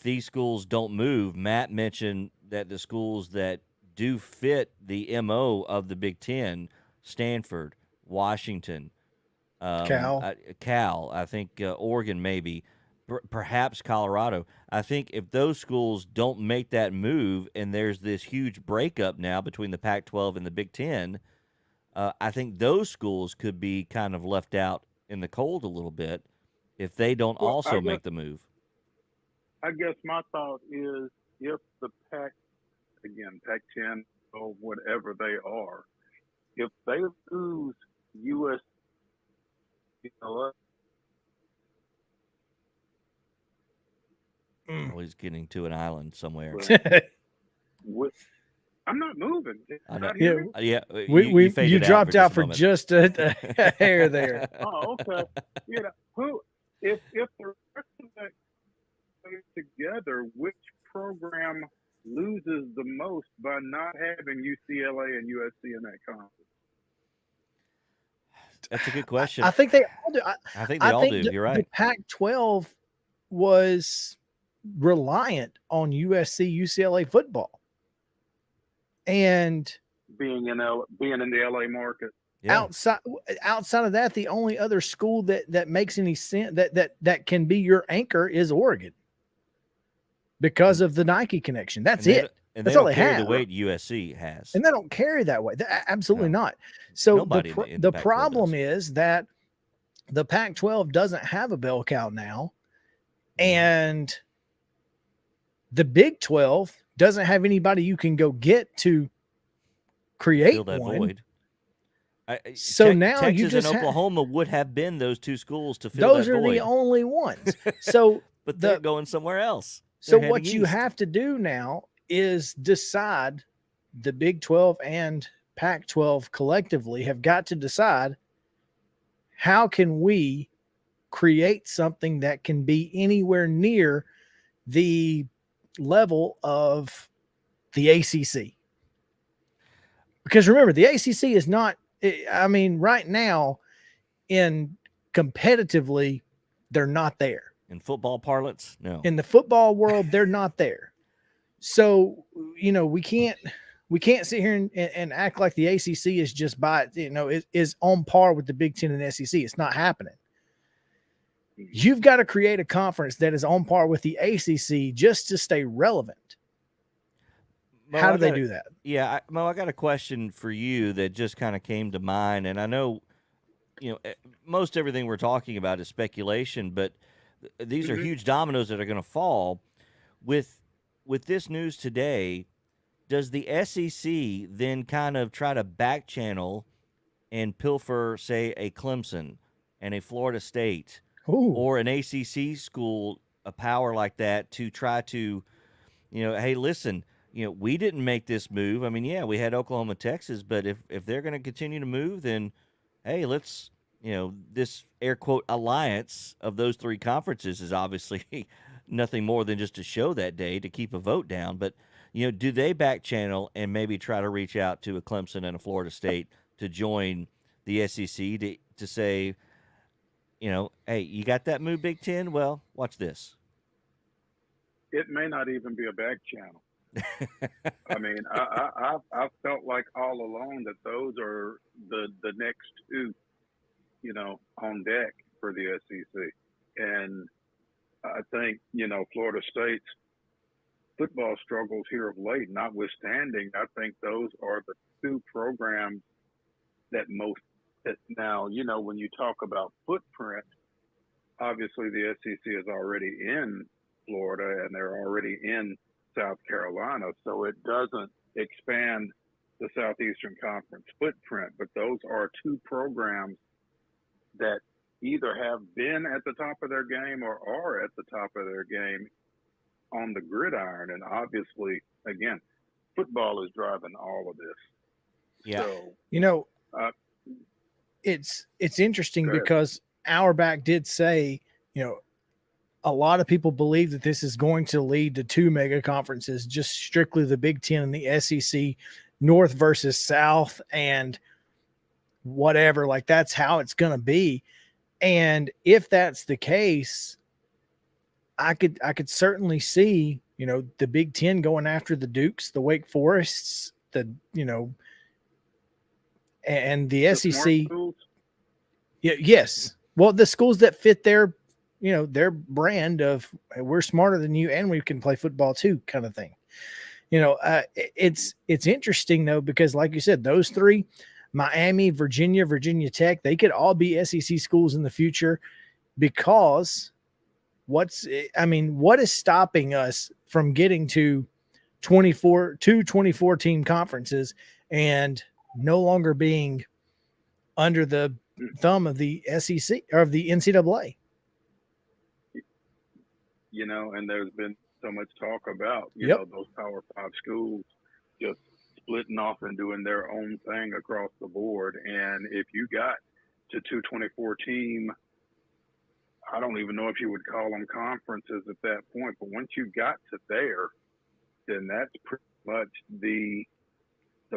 these schools don't move. Matt mentioned that the schools that do fit the MO of the Big Ten, Stanford, Washington, Cal, I think Oregon maybe, perhaps Colorado. I think if those schools don't make that move and there's this huge breakup now between the Pac-12 and the Big Ten, I think those schools could be kind of left out in the cold a little bit if they don't make the move. I guess my thought is if the Pac-10 or whatever they are, if they lose U.S. He's getting to an island somewhere. I'm not moving. You dropped out for just a hair there. Oh, okay. If the rest of that plays together, which program loses the most by not having UCLA and USC in that conference? That's a good question. I think they all do. I think they all do. You're right. The Pac-12 was reliant on USC, UCLA football, and being in the LA market. Yeah. Outside of that, the only other school that makes any sense that can be your anchor is Oregon, because of the Nike connection. That's it. And that's they all don't they carry have. the weight USC has. And they don't carry that way. Absolutely not. So the problem is that the Pac-12 doesn't have a bell cow now, and the Big 12 doesn't have anybody you can go get to create fill that one. void. So now Texas you just and Oklahoma would have been those two schools to fill those that are void. the only ones. So But they're going somewhere else. So They're what heading you east. have to do now is decide. The Big 12 and Pac 12 collectively have got to decide, how can we create something that can be anywhere near the level of the ACC? Because remember, the ACC is not, I mean, right now, in competitively, they're not there. In football parlance, no. In the football world, they're not there. So, we can't sit here and act like the ACC is just is on par with the Big Ten and the SEC. It's not happening. You've got to create a conference that is on par with the ACC just to stay relevant. Mo, How do they do that? Yeah, Mo, I got a question for you that just kind of came to mind, and I know, most everything we're talking about is speculation, but these are huge dominoes that are going to fall with this news today. Does the SEC then kind of try to back channel and pilfer, say, a Clemson and a Florida State or an ACC school, a power like that, to try to, hey, listen, we didn't make this move. I mean, yeah, we had Oklahoma, Texas, but if they're going to continue to move, then, hey, let's, this air quote alliance of those three conferences is obviously nothing more than just a show that day to keep a vote down. But, do they back channel and maybe try to reach out to a Clemson and a Florida State to join the SEC to say, hey, you got that move, Big Ten? Well, watch this. It may not even be a back channel. I mean, I felt like all along that those are the next two, on deck for the SEC. And I think, Florida State's football struggles here of late notwithstanding, I think those are the two programs that now, when you talk about footprint, obviously the SEC is already in Florida and they're already in South Carolina, so it doesn't expand the Southeastern Conference footprint. But those are two programs that either have been at the top of their game or are at the top of their game on the gridiron. And obviously, again, football is driving all of this. Yeah. So, it's interesting because Auerbach did say, a lot of people believe that this is going to lead to two mega conferences, just strictly the Big Ten and the SEC, North versus South, and whatever. Like, that's how it's going to be. And if that's the case, I could certainly see, the Big Ten going after the Dukes, the Wake Forests, and the SEC. Yeah, yes. Well, the schools that fit their brand of, we're smarter than you and we can play football too, kind of thing. It's interesting though, because like you said, those three, Miami, Virginia Tech, they could all be SEC schools in the future, because what is stopping us from getting to 24 team conferences and no longer being under the thumb of the SEC or of the NCAA? And there's been so much talk about, those Power 5 schools just splitting off and doing their own thing across the board. And if you got to 224 team, I don't even know if you would call them conferences at that point, but once you got to there, then that's pretty much the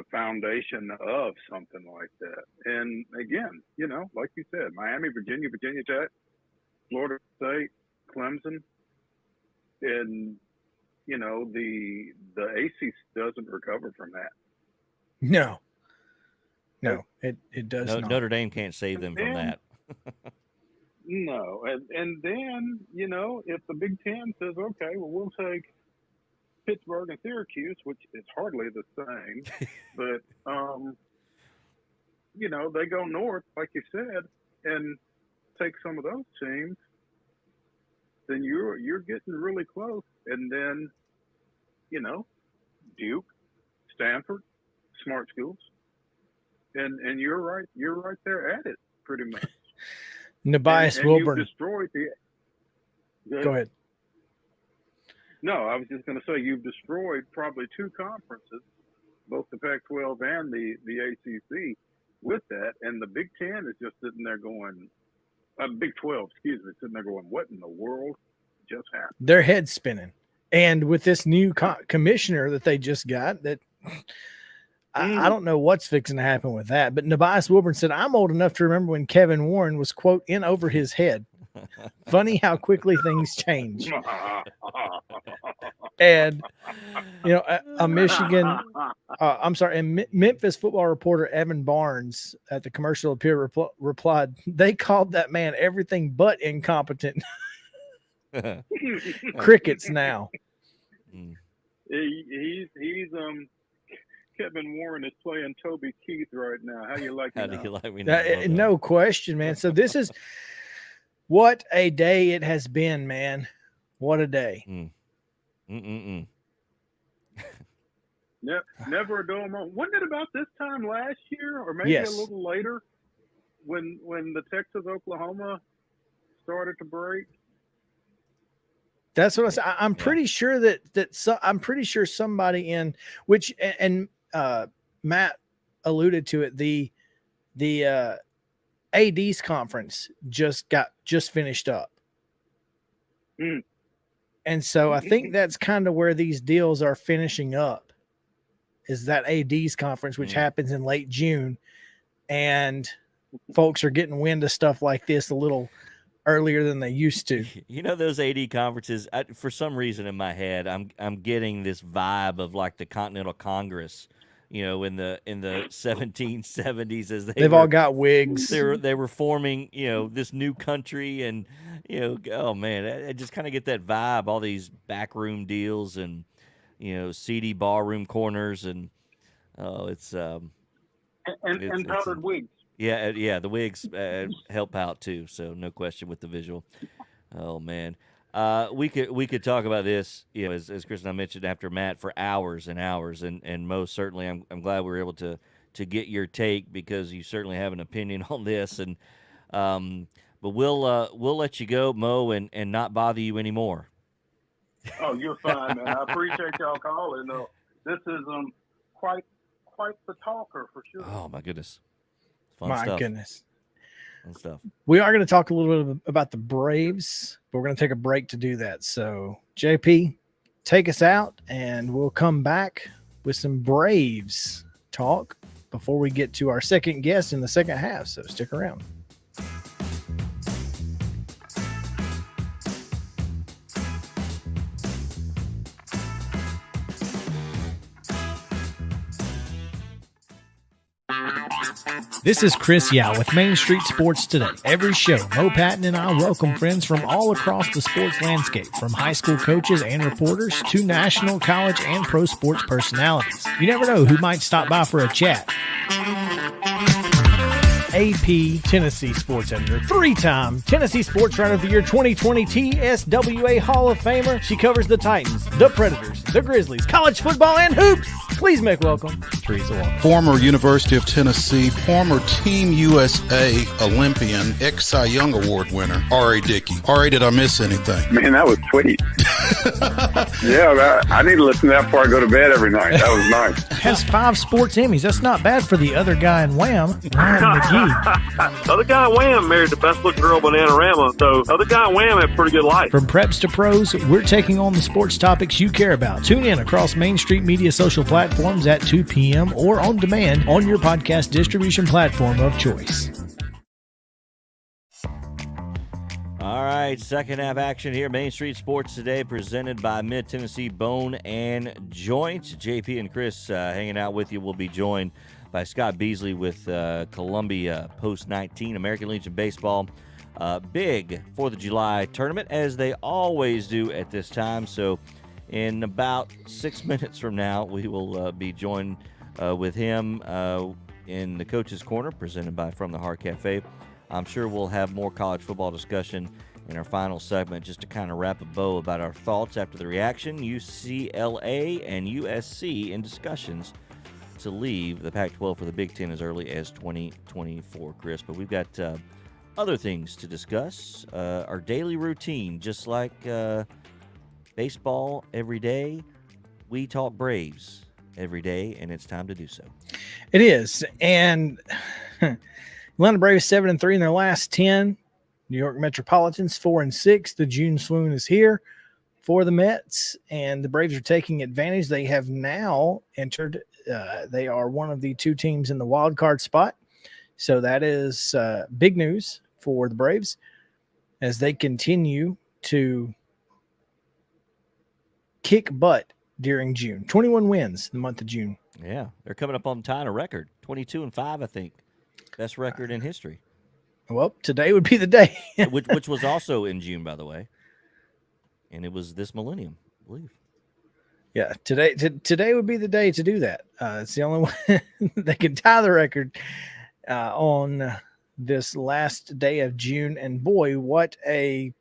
foundation of something like that. And again, like you said, Miami, Virginia Tech, Florida State, Clemson, and the ACC doesn't recover from that. No, it does not. Notre Dame can't save them from that. No, and then if the Big Ten says, okay, well, we'll take Pittsburgh and Syracuse, which is hardly the same, but they go north, like you said, and take some of those teams, then you're getting really close. And then, Duke, Stanford, smart schools. and you're right. You're right there at it, pretty much. Nebias and Wilburn. You've destroyed the. Go ahead. No, I was just going to say you've destroyed probably two conferences, both the Pac-12 and the ACC, with that, and the Big Ten is just sitting there going, Big 12, excuse me, sitting there going, what in the world just happened? Their head's spinning, and with this new commissioner that they just got, that I don't know what's fixing to happen with that. But Nebias Wilburn said, "I'm old enough to remember when Kevin Warren was quote in over his head." Funny how quickly things change. And a Michigan, Memphis football reporter Evan Barnes at the Commercial Appeal replied, "They called that man everything but incompetent." Crickets now. He's Kevin Warren is playing Toby Keith right now. How you like it? How do you like me? No question, man. So this is what a day it has been, man. What a day. Never a dull moment. Wasn't it about this time last year, or maybe a little later, when the Texas-Oklahoma started to break? That's what I said. I'm pretty sure I'm pretty sure somebody in which and Matt alluded to it. The AD's conference just finished up. And so I think that's kind of where these deals are finishing up, is that AD's conference, which happens in late June, and folks are getting wind of stuff like this a little earlier than they used to. Those AD conferences, for some reason in my head, I'm getting this vibe of like the Continental Congress, in the 1770s, as they've all got wigs. They were forming, this new country, and oh man, I just kind of get that vibe. All these backroom deals and seedy ballroom corners, and it's powdered wigs. Yeah, the wigs help out too. So no question with the visual. Oh man. We could talk about this, as Chris and I mentioned, after Matt, for hours and hours, and most certainly I'm glad we were able to get your take, because you certainly have an opinion on this, and but we'll let you go, Mo, and not bother you anymore. Oh, you're fine, man. I appreciate y'all calling. This is quite the talker for sure. Oh my goodness, fun my stuff. Goodness. And stuff. We are going to talk a little bit about the Braves, but we're going to take a break to do that. So, JP, take us out, and we'll come back with some Braves talk before we get to our second guest in the second half. So, stick around. This is Chris Yao with Main Street Sports Today. Every show, Mo Patton and I welcome friends from all across the sports landscape, from high school coaches and reporters to national, college, and pro sports personalities. You never know who might stop by for a chat. AP Tennessee sports editor, three-time Tennessee Sports Writer of the Year 2020 TSWA Hall of Famer. She covers the Titans, the Predators, the Grizzlies, college football, and hoops. Please make welcome Teresa Walker. Former University of Tennessee, former Team USA Olympian, ex-Cy Young Award winner, R.A. Dickey. R.A., did I miss anything? Man, that was sweet. Yeah, I need to listen to that before I go to bed every night. That was nice. Has 5 sports Emmys. That's not bad for the other guy in Wham, Ryan McGee. The other guy in Wham married the best-looking girl, Bananarama, so the other guy in Wham had a pretty good life. From preps to pros, we're taking on the sports topics you care about. Tune in across Main Street Media social platforms at 2 p.m. or on demand on your podcast distribution platform of choice. All right, second half action here. Main Street Sports Today, presented by Mid-Tennessee Bone and Joint. JP and Chris hanging out with you. We'll be joined by Scott Beasley with Columbia Post-19 American Legion Baseball. Big 4th of July tournament, as they always do at this time. So in about 6 minutes from now, we will be joined with him in the Coach's Corner, presented by From the Heart Cafe. I'm sure we'll have more college football discussion in our final segment, just to kind of wrap a bow about our thoughts after the reaction. UCLA and USC in discussions to leave the Pac-12 for the Big Ten as early as 2024, Chris. But we've got other things to discuss. Our daily routine, just like baseball every day, we talk Braves every day, and it's time to do so. It is. And Atlanta Braves 7-3 in their last 10. New York Metropolitans 4-6. The June swoon is here for the Mets, and the Braves are taking advantage. They have now entered. They are one of the two teams in the wild card spot. So that is big news for the Braves as they continue to kick butt during June. 21 wins the month of June. Yeah, they're coming up on tying a record, 22-5, I think, best record in history. Well, today would be the day. which was also in June, by the way, and it was this millennium, I believe. Yeah, today would be the day to do that. It's the only way they can tie the record on this last day of June. And boy, what a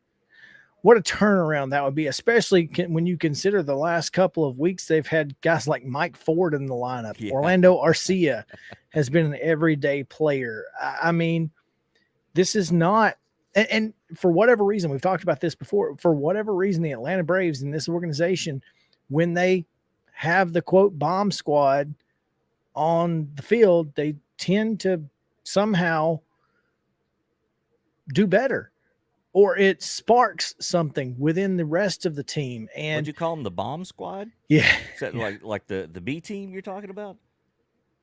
turnaround that would be, especially when you consider the last couple of weeks they've had guys like Mike Ford in the lineup. Yeah. Orlando Arcia has been an everyday player. I mean, this is not, and for whatever reason, we've talked about this before, for whatever reason, the Atlanta Braves in this organization, when they have the quote bomb squad on the field, they tend to somehow do better, or it sparks something within the rest of the team. And would you call them the bomb squad? Yeah. Is that like the B team you're talking about?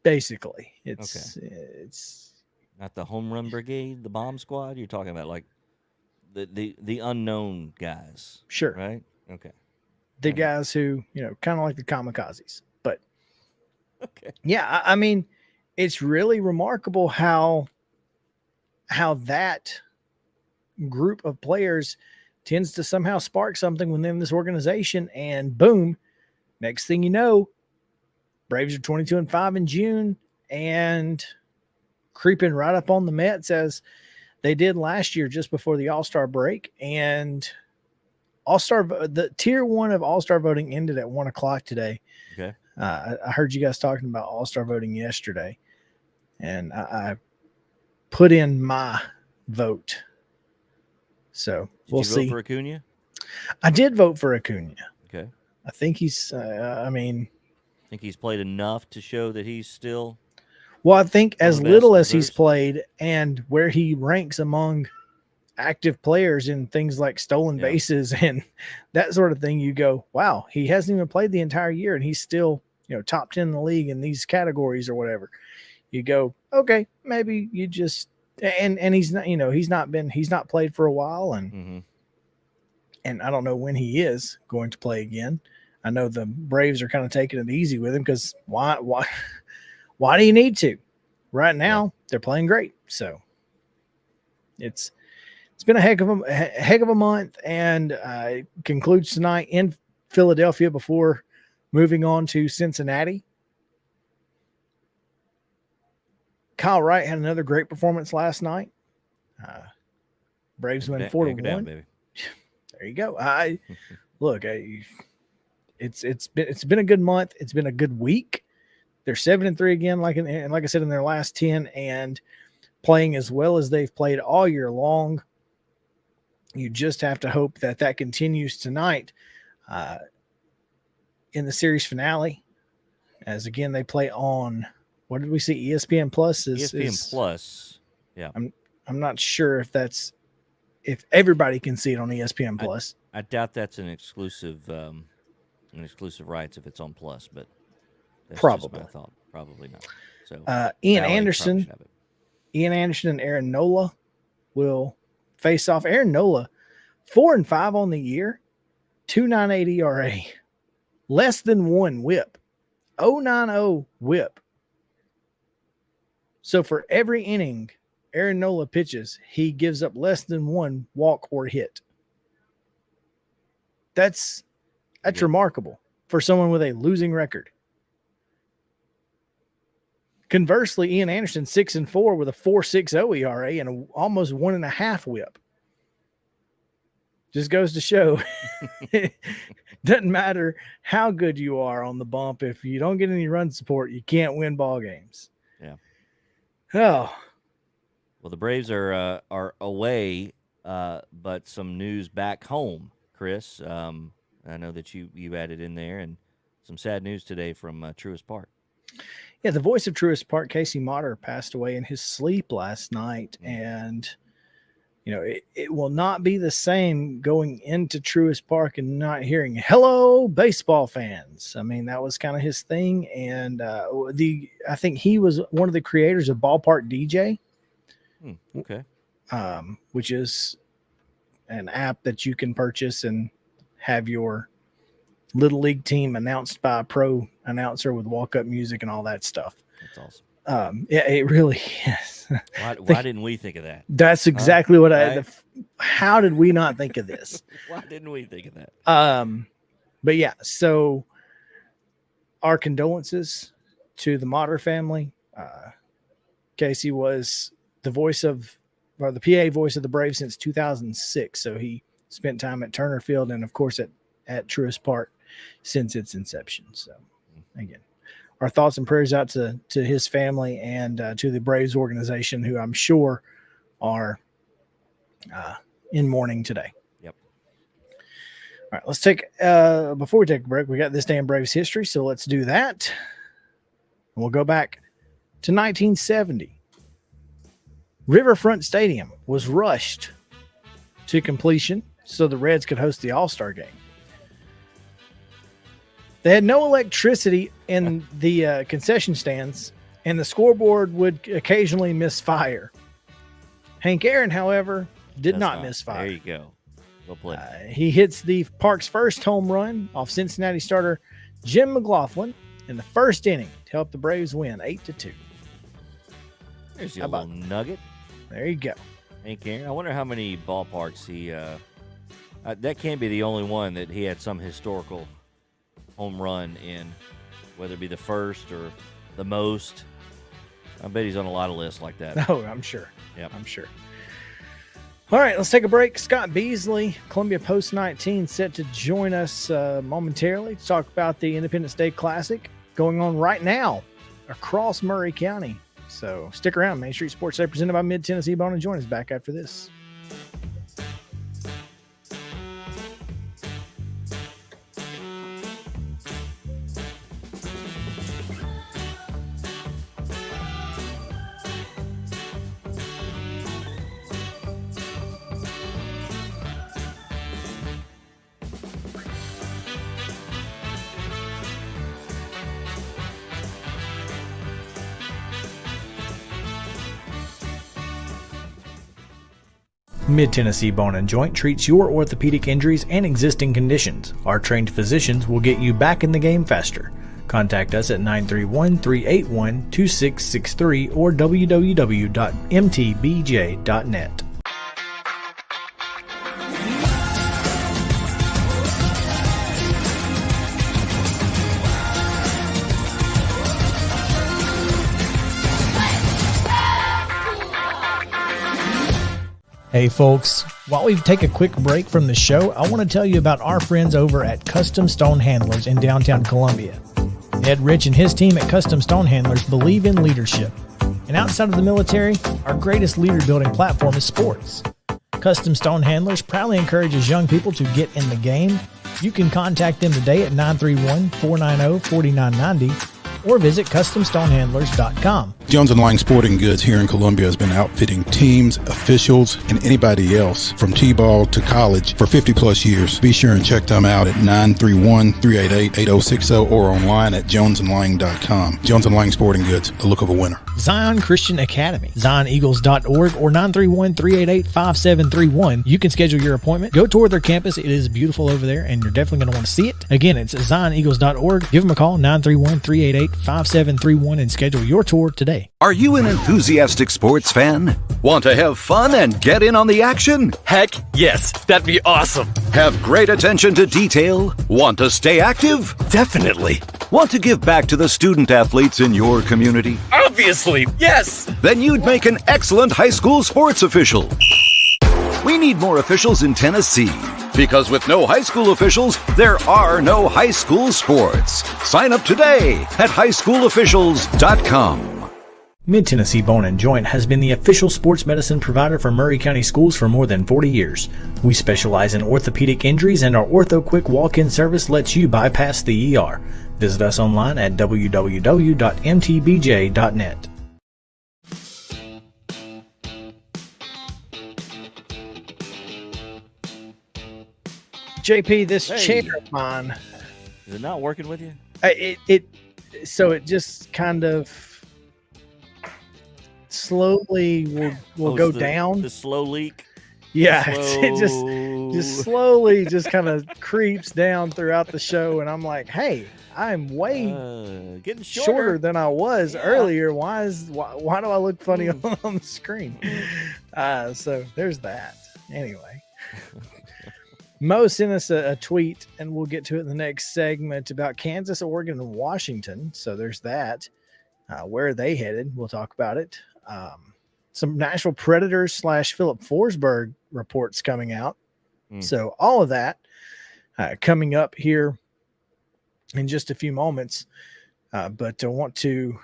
Basically, it's not the home run brigade, the bomb squad. You're talking about like the unknown guys. Sure. Right. Okay. The guys who, kind of like the kamikazes, but okay. Yeah. I mean, it's really remarkable how that group of players tends to somehow spark something within this organization, and boom, next thing you know, Braves are 22-5 in June and creeping right up on the Mets as they did last year just before the All-Star break. And the tier 1 of All-Star voting ended at 1:00 today. Okay. I heard you guys talking about All-Star voting yesterday, and I put in my vote. So we'll see. Did you vote for Acuna? I did vote for Acuna. Okay. I think he's, think he's played enough to show that he's still. Well, I think as little as he's played and where he ranks among active players in things like stolen bases and that sort of thing, you go, wow, he hasn't even played the entire year and he's still, top 10 in the league in these categories or whatever. You go, okay, maybe you just, and he's not, he's not played for a while, and and I don't know when he is going to play again. I know the Braves are kind of taking it easy with him because why do you need to? Right now they're playing great, so it's been a heck of a month, and it concludes tonight in Philadelphia before moving on to Cincinnati. Kyle Wright had another great performance last night. Braves win 4-1. There you go. It's been a good month. It's been a good week. They're 7-3 again, like I said, in their last 10, and playing as well as they've played all year long. You just have to hope that continues tonight in the series finale, as again they play on. What did we see? ESPN Plus ESPN Plus. Yeah, I'm not sure if everybody can see it on ESPN Plus. I doubt that's an exclusive rights if it's on Plus, but that's probably. Just my thought. Probably not. So Ian Anderson and Aaron Nola will face off. Aaron Nola, 4-5 on the year, 2.98 ERA, less than 1 WHIP, 0.90 WHIP. So for every inning Aaron Nola pitches, he gives up less than 1 walk or hit. That's remarkable for someone with a losing record. Conversely, Ian Anderson 6-4 with a 4.60 ERA and almost 1.5 WHIP. Just goes to show it doesn't matter how good you are on the bump. If you don't get any run support, you can't win ball games. Yeah. Oh, well, the Braves are away, but some news back home, Chris. I know that you added in there, and some sad news today from Truist Park. Yeah, the voice of Truist Park, Casey Motter, passed away in his sleep last night, and it will not be the same going into Truist Park and not hearing "Hello, baseball fans." I mean, that was kind of his thing, and I think he was one of the creators of Ballpark DJ. Okay, which is an app that you can purchase and have your little league team announced by a pro announcer with walk-up music and all that stuff. That's awesome. Yeah, it really is. Why didn't we think of that? That's exactly what how did we not think of this? Why didn't we think of that? But yeah, so our condolences to the Motter family. Casey was the the PA voice of the Braves since 2006. So he spent time at Turner Field and of course at Truist Park since its inception. So again, our thoughts and prayers out to his family and to the Braves organization, who I'm sure are in mourning today. Yep. All right, let's take before we take a break, we got this day in Braves history, so let's do that. And we'll go back to 1970. Riverfront Stadium was rushed to completion so the Reds could host the All-Star game. They had no electricity in the concession stands, and the scoreboard would occasionally misfire. Hank Aaron, however, did not misfire. There you go. Well played. He hits the Park's first home run off Cincinnati starter Jim McLaughlin in the first inning to help the Braves win 8-2. There's your little nugget. There you go. Hank Aaron. I wonder how many ballparks he that can't be the only one that he had some historical home run in, whether it be the first or the most. I bet he's on a lot of lists like that. Oh, I'm sure. Yep. I'm sure. All right, let's take a break. Scott Beasley, Columbia Post 19, set to join us momentarily to talk about the Independence Day Classic going on right now across Murray County. So stick around. Main Street Sports Day presented by Mid-Tennessee Bone and Joint us back after this. Mid-Tennessee Bone and Joint treats your orthopedic injuries and existing conditions. Our trained physicians will get you back in the game faster. Contact us at 931-381-2663 or www.mtbj.net. Hey folks, while we take a quick break from the show, I want to tell you about our friends over at Custom Stone Handlers in downtown Columbia. Ed Rich and his team at Custom Stone Handlers believe in leadership. And outside of the military, our greatest leader building platform is sports. Custom Stone Handlers proudly encourages young people to get in the game. You can contact them today at 931-490-4990 or visit CustomStonehandlers.com. Jones & Lang Sporting Goods here in Columbia has been outfitting teams, officials, and anybody else from T-ball to college for 50-plus years. Be sure and check them out at 931-388-8060 or online at jonesandlang.com. Jones & Lang Sporting Goods, the look of a winner. Zion Christian Academy, ZionEagles.org or 931-388-5731. You can schedule your appointment. Go tour their campus. It is beautiful over there, and you're definitely going to want to see it. Again, it's ZionEagles.org. Give them a call, 931-388-5731, and schedule your tour today. Are you an enthusiastic sports fan? Want to have fun and get in on the action? Heck yes, that'd be awesome. Have great attention to detail? Want to stay active? Definitely. Want to give back to the student athletes in your community? Obviously, yes. Then you'd make an excellent high school sports official. We need more officials in Tennessee. Because with no high school officials, there are no high school sports. Sign up today at highschoolofficials.com. Mid-Tennessee Bone & Joint has been the official sports medicine provider for Maury County Schools for more than 40 years. We specialize in orthopedic injuries, and our Ortho Quick walk-in service lets you bypass the ER. Visit us online at www.mtbj.net. JP, this chair of mine. Is it not working with you? So it just kind of slowly will go down. The slow leak. Yeah, it just slowly just kind of creeps down throughout the show, and I'm like, hey, I'm way getting shorter than I was earlier. Why do I look funny on the screen? So there's that. Anyway. Mo sent us a tweet, and we'll get to it in the next segment, about Kansas, Oregon, and Washington. So there's that. Where are they headed? We'll talk about it. Some Nashville Predators / Philip Forsberg reports coming out. So all of that coming up here in just a few moments. But I want to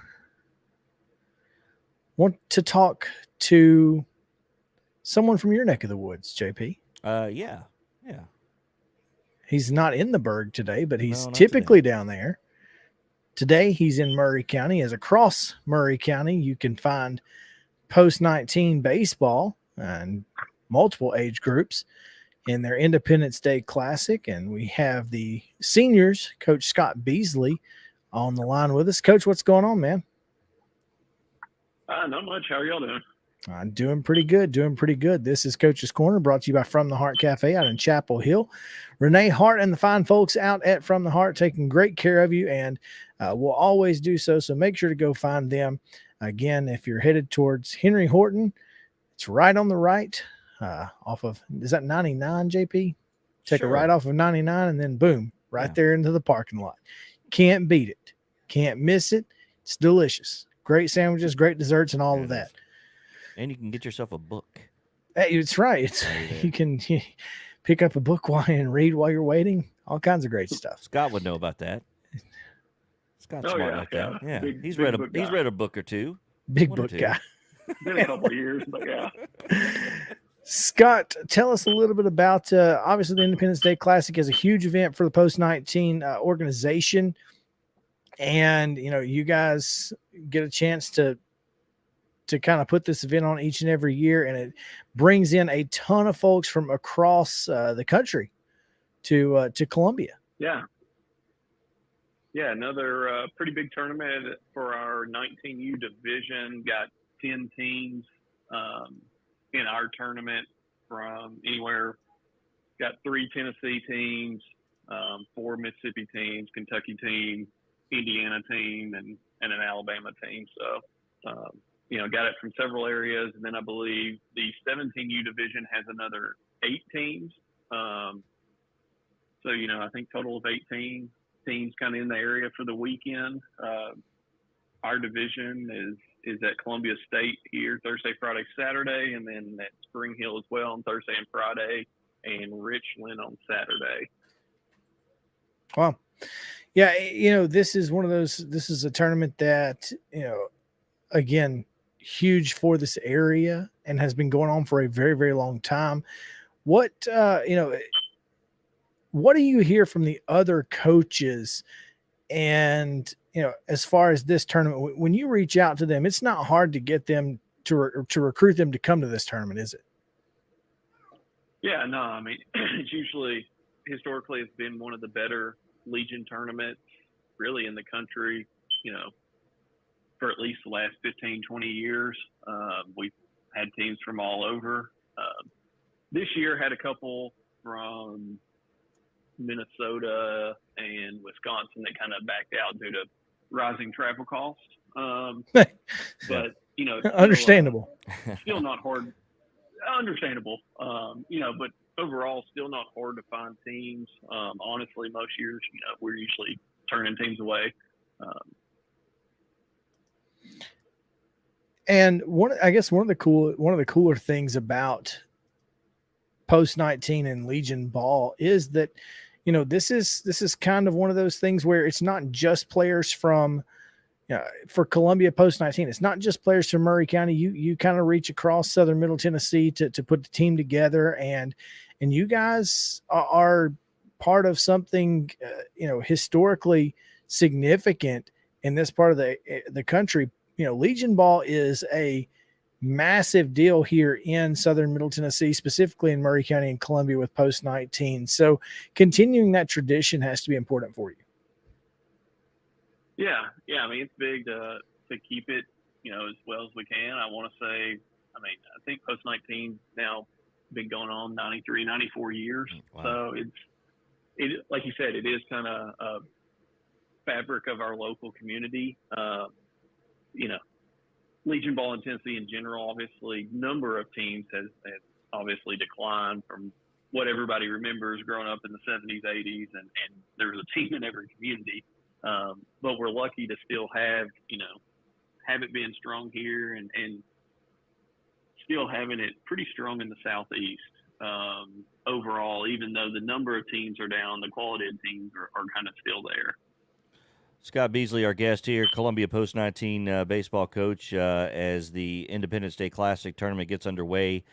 talk to someone from your neck of the woods, JP. Yeah. He's not in the Berg today, but he's typically down there. Today, he's in Maury County. As across Maury County, you can find post-19 baseball and multiple age groups in their Independence Day Classic. And we have the seniors, Coach Scott Beasley, on the line with us. Coach, what's going on, man? Not much. How are y'all doing? I'm doing pretty good. This is Coach's Corner, brought to you by From the Heart Cafe out in Chapel Hill. Renee Hart and the fine folks out at From the Heart taking great care of you, and will always do so. So make sure to go find them. Again, if you're headed towards Henry Horton, it's right on the right off of, is that 99, JP? Take a right off of 99, and then boom, right there into the parking lot. Can't beat it. Can't miss it. It's delicious. Great sandwiches, great desserts, and all of that. And you can get yourself a book. Hey, it's right. You can pick up a book and read while you're waiting. All kinds of great stuff. Scott would know about that. Scott's smart like that. Yeah, he's read a book or two. Big book guy. Been a couple of years, but yeah. Scott, tell us a little bit about obviously the Independence Day Classic is a huge event for the post-19 organization, and you guys get a chance to kind of put this event on each and every year, and it brings in a ton of folks from across the country to Columbia. Yeah, another pretty big tournament for our 19U division. Got 10 teams in our tournament from anywhere. Got 3 Tennessee teams, 4 Mississippi teams, Kentucky team, Indiana team, and an Alabama team. So, got it from several areas. And then I believe the 17U division has another 8 teams. I think total of 18 teams kind of in the area for the weekend. Our division is at Columbia State here Thursday, Friday, Saturday, and then at Spring Hill as well on Thursday and Friday, and Richland on Saturday. Wow. Yeah, this is one of those, this is a tournament that, again, huge for this area and has been going on for a very, very long time. What do you hear from the other coaches? And, as far as this tournament, when you reach out to them, it's not hard to get them to recruit them to come to this tournament, is it? Yeah, no, I mean, it's usually, historically, it's been one of the better Legion tournaments really in the country, for at least the last 15, 20 years. We've had teams from all over. This year had a couple from Minnesota and Wisconsin that kind of backed out due to rising travel costs. But, understandable. Still not hard. Understandable. But overall, still not hard to find teams. Honestly, most years, we're usually turning teams away. And one of the cooler things about Post 19 and Legion ball is that, this is kind of one of those things where it's not just players from, for Columbia Post 19, it's not just players from Murray County. You kind of reach across Southern Middle Tennessee to put the team together, and you guys are part of something, historically significant in this part of the country. Legion ball is a massive deal here in Southern Middle Tennessee, specifically in Murray County and Columbia with Post 19. So continuing that tradition has to be important for you. Yeah. I mean, it's big to keep it, as well as we can. I want to say, I think Post 19 now been going on 93, 94 years. Wow. So it like you said, it is kind of a fabric of our local community. Legion ball in Tennessee in general, obviously, number of teams has obviously declined from what everybody remembers growing up in the 70s, 80s, and there was a team in every community. But we're lucky to still have it being strong here and still having it pretty strong in the Southeast. Overall, even though the number of teams are down, the quality of teams are kind of still there. Scott Beasley, our guest here, Columbia Post 19 baseball coach, as the Independence Day Classic tournament gets underway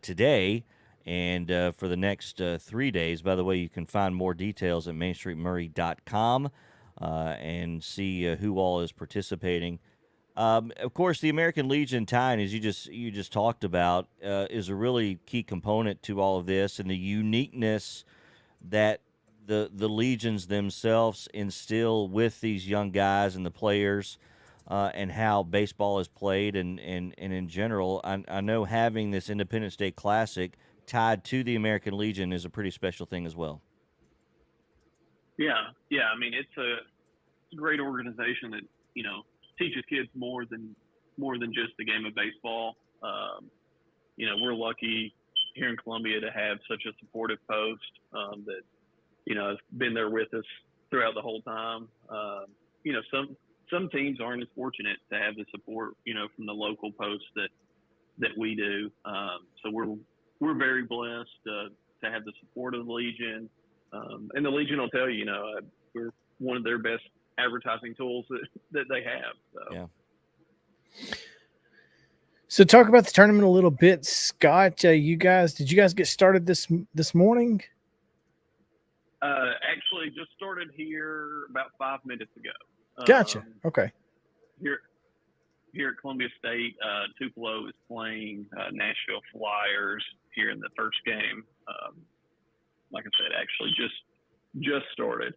today and for the next 3 days. By the way, you can find more details at mainstreetmurray.com and see who all is participating. Of course, the American Legion tie-in, as you just talked about, is a really key component to all of this, and the uniqueness that the Legions themselves instill with these young guys and the players, and how baseball is played, and in general. I know having this Independence Day Classic tied to the American Legion is a pretty special thing as well. Yeah. I mean, it's a great organization that teaches kids more than just the game of baseball. We're lucky here in Columbia to have such a supportive post that has been there with us throughout the whole time. Some teams aren't as fortunate to have the support from the local posts that we do. So we're very blessed to have the support of the Legion, and the Legion will tell you, we're one of their best advertising tools that they have. So. Yeah. So talk about the tournament a little bit, Scott. Did you guys get started this morning? Actually, just started here about 5 minutes ago. Gotcha. Okay. Here at Columbia State, Tupelo is playing Nashville Flyers here in the first game. Like I said, actually just started.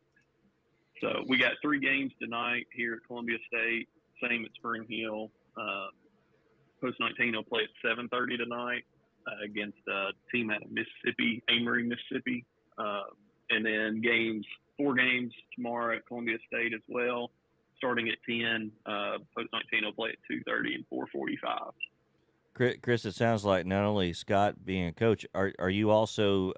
So we got 3 games tonight here at Columbia State. Same at Spring Hill. Post 19 will play at 7:30 tonight against a team out of Mississippi, Amory, Mississippi. And then 4 games tomorrow at Columbia State as well, starting at 10. Post 19 will play at 2:30 and 4:45. Chris, it sounds like not only Scott being a coach, are you also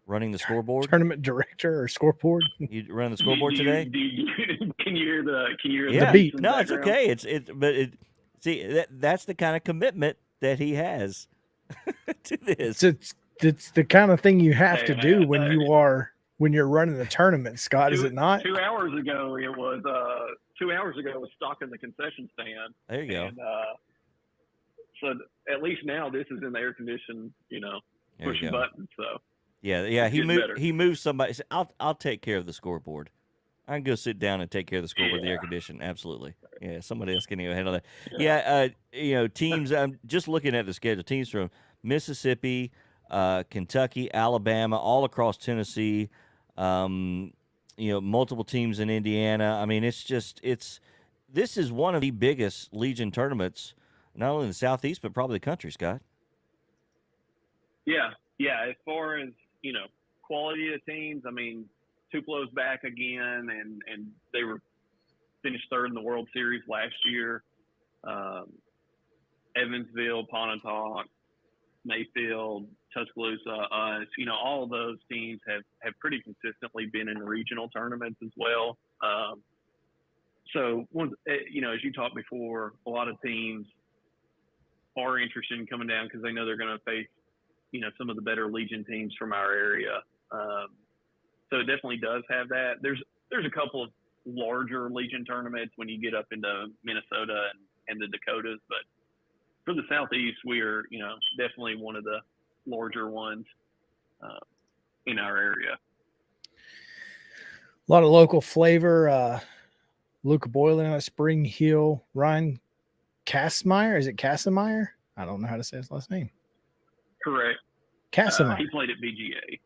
running the scoreboard? Tournament director or scoreboard? You run the scoreboard today? Can you hear the beat? No, it's okay. See, that's the kind of commitment that he has to this. It's the kind of thing you have to do when you're running the tournament, Scott. Is it not? 2 hours ago, it was 2 hours ago. It was stocking the concession stand. There you go. And, so at least now this is in the air conditioned, pushing buttons. So yeah. He moved somebody. Said, I'll take care of the scoreboard. I can go sit down and take care of the scoreboard, the air conditioning. Absolutely. Yeah, somebody else can handle that. Yeah, teams. I'm just looking at the schedule. Teams from Mississippi, Kentucky, Alabama, all across Tennessee. Multiple teams in Indiana. I mean, this is one of the biggest Legion tournaments, not only in the Southeast, but probably the country, Scott. Yeah. As far as, quality of teams, I mean, Tupelo's back again, and they were finished third in the World Series last year. Evansville, Pontotoc, Mayfield, Tuscaloosa, us, all of those teams have pretty consistently been in regional tournaments as well. So, as you talked before, a lot of teams are interested in coming down because they know they're going to face some of the better Legion teams from our area. So it definitely does have that. There's a couple of larger Legion tournaments when you get up into Minnesota and the Dakotas, but for the Southeast, we are, definitely one of the larger ones in our area. A lot of local flavor. Luca Boylan at Spring Hill. Ryan Kasmeyer. Is it Kasmeyer? I don't know how to say his last name. Correct. Kasmeyer. He played at BGA.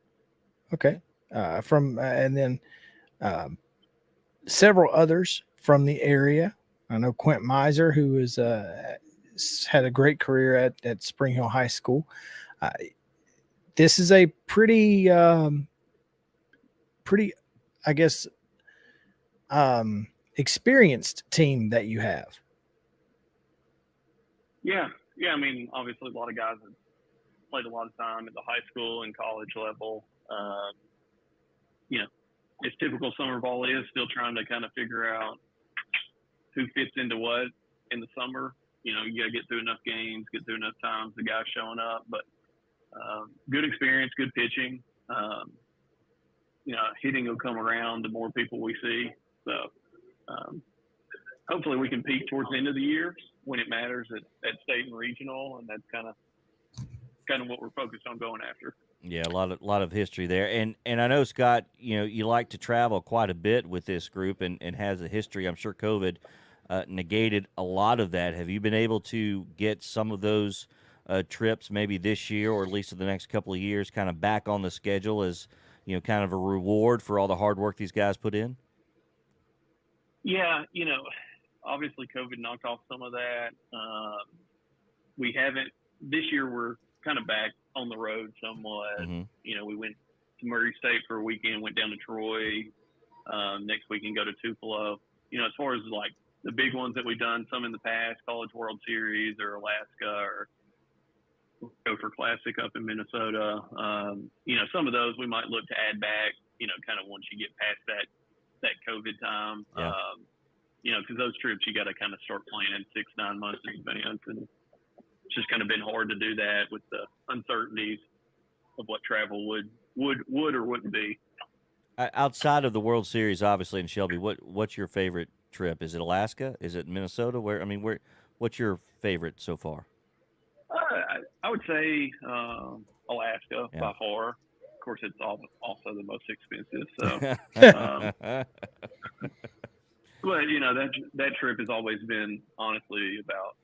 Okay. And then several others from the area. I know Quint Miser, who is had a great career at Spring Hill High School. This is a pretty, I guess, experienced team that you have. Yeah. I mean, obviously, a lot of guys have played a lot of time at the high school and college level. As typical summer ball is, still trying to kind of figure out who fits into what in the summer. You got to get through enough games, get through enough times, the guys showing up. But good experience, good pitching. Hitting will come around the more people we see. So hopefully we can peak towards the end of the year when it matters at state and regional, and that's kind of what we're focused on going after. Yeah, a lot of history there, and I know, Scott, you like to travel quite a bit with this group, and has a history. I'm sure COVID negated a lot of that. Have you been able to get some of those trips maybe this year, or at least in the next couple of years, kind of back on the schedule as kind of a reward for all the hard work these guys put in? Yeah, obviously COVID knocked off some of that. We haven't this year. We're kind of back on the road somewhat. Mm-hmm. We went to Murray State for a weekend, went down to Troy. Next weekend, go to Tupelo. As far as like the big ones that we've done, some in the past, College World Series or Alaska or Gopher Classic up in Minnesota. Some of those we might look to add back, kind of once you get past that COVID time. Yeah. Because those trips you got to kind of start planning 6-9 months in advance, and it's just kind of been hard to do that with the uncertainties of what travel would or wouldn't be. Outside of the World Series, obviously, in Shelby, what's your favorite trip? Is it Alaska? Is it Minnesota? What's your favorite so far? I would say Alaska by Yeah. far. Of course, it's also the most expensive. So, but that trip has always been honestly about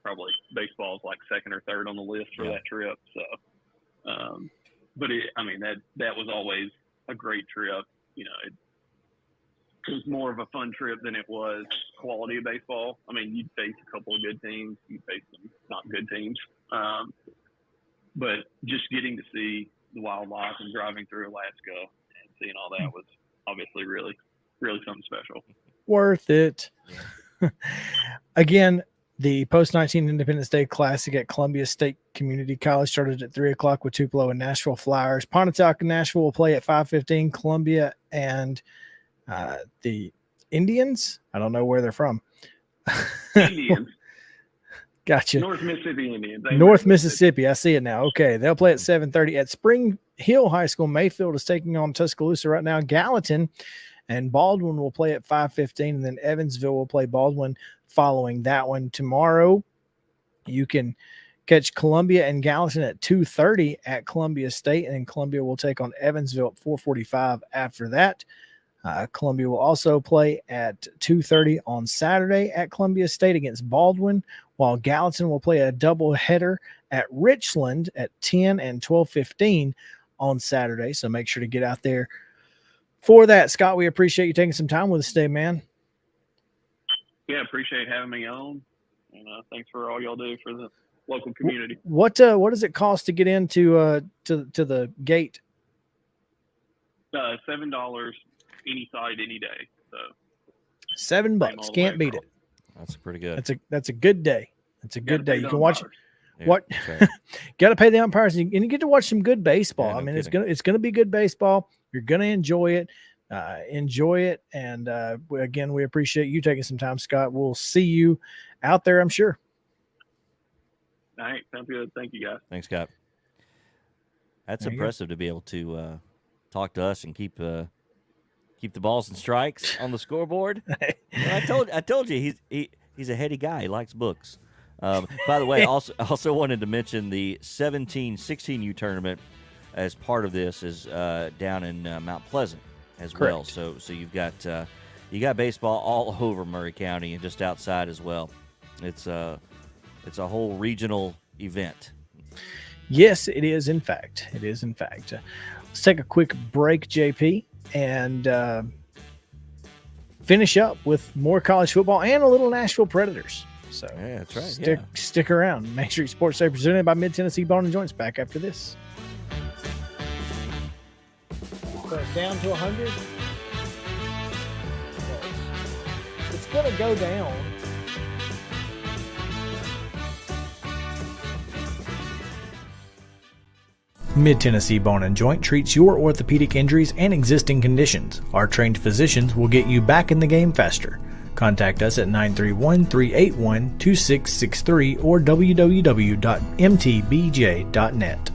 probably baseball's like second or third on the list for that trip. So, but that was always a great trip. It was more of a fun trip than it was quality of baseball. You'd face a couple of good teams, you'd face some not good teams. But just getting to see the wildlife and driving through Alaska and seeing all that was obviously really, really something special. Worth it. Again, the post-19 Independence Day Classic at Columbia State Community College started at 3 o'clock with Tupelo and Nashville Flyers. Pontotoc and Nashville will play at 5:15. Columbia and the Indians. I don't know where they're from. Indians. Gotcha. North Mississippi Indians. North Mississippi. I see it now. Okay. They'll play at 7:30 at Spring Hill High School. Mayfield is taking on Tuscaloosa right now. Gallatin and Baldwin will play at 5:15, and then Evansville will play Baldwin following that one. Tomorrow, you can catch Columbia and Gallatin at 2:30 at Columbia State, and then Columbia will take on Evansville at 4:45 after that. Columbia will also play at 2:30 on Saturday at Columbia State against Baldwin, while Gallatin will play a doubleheader at Richland at 10 and 12:15 on Saturday. So make sure to get out there for that. Scott, we appreciate you taking some time with us today, man. Yeah, appreciate having me on, and thanks for all y'all do for the local community. What does it cost to get into to the gate? $7 any side, any day. So $7, can't beat it. That's pretty good. That's a good day. That's a good day. You can watch Yeah, what right. got to pay the umpires, and you get to watch some good baseball. Yeah, no it's kidding. gonna be good baseball. You're gonna enjoy it. And again, we appreciate you taking some time, Scott. We'll see you out there, I'm sure. All right, sounds good. Thank you, guys. Thanks, Scott. That's There you go. impressive to be able to talk to us and keep the balls and strikes on the scoreboard. Well, I told you he's a heady guy. He likes books. By the way, also wanted to mention the 17-16U tournament as part of this is down in Mount Pleasant as well. So you've got baseball all over Murray County and just outside as well. It's a whole regional event. Yes, it is. In fact, let's take a quick break, JP, and finish up with more college football and a little Nashville Predators. So yeah, that's right. Stick around. Main Street Sports Day presented by Mid-Tennessee Bone and Joints. Back after this. So it's down to 100. It's going to go down. Mid-Tennessee Bone and Joint treats your orthopedic injuries and existing conditions. Our trained physicians will get you back in the game faster. Contact us at 931-381-2663 or www.mtbj.net.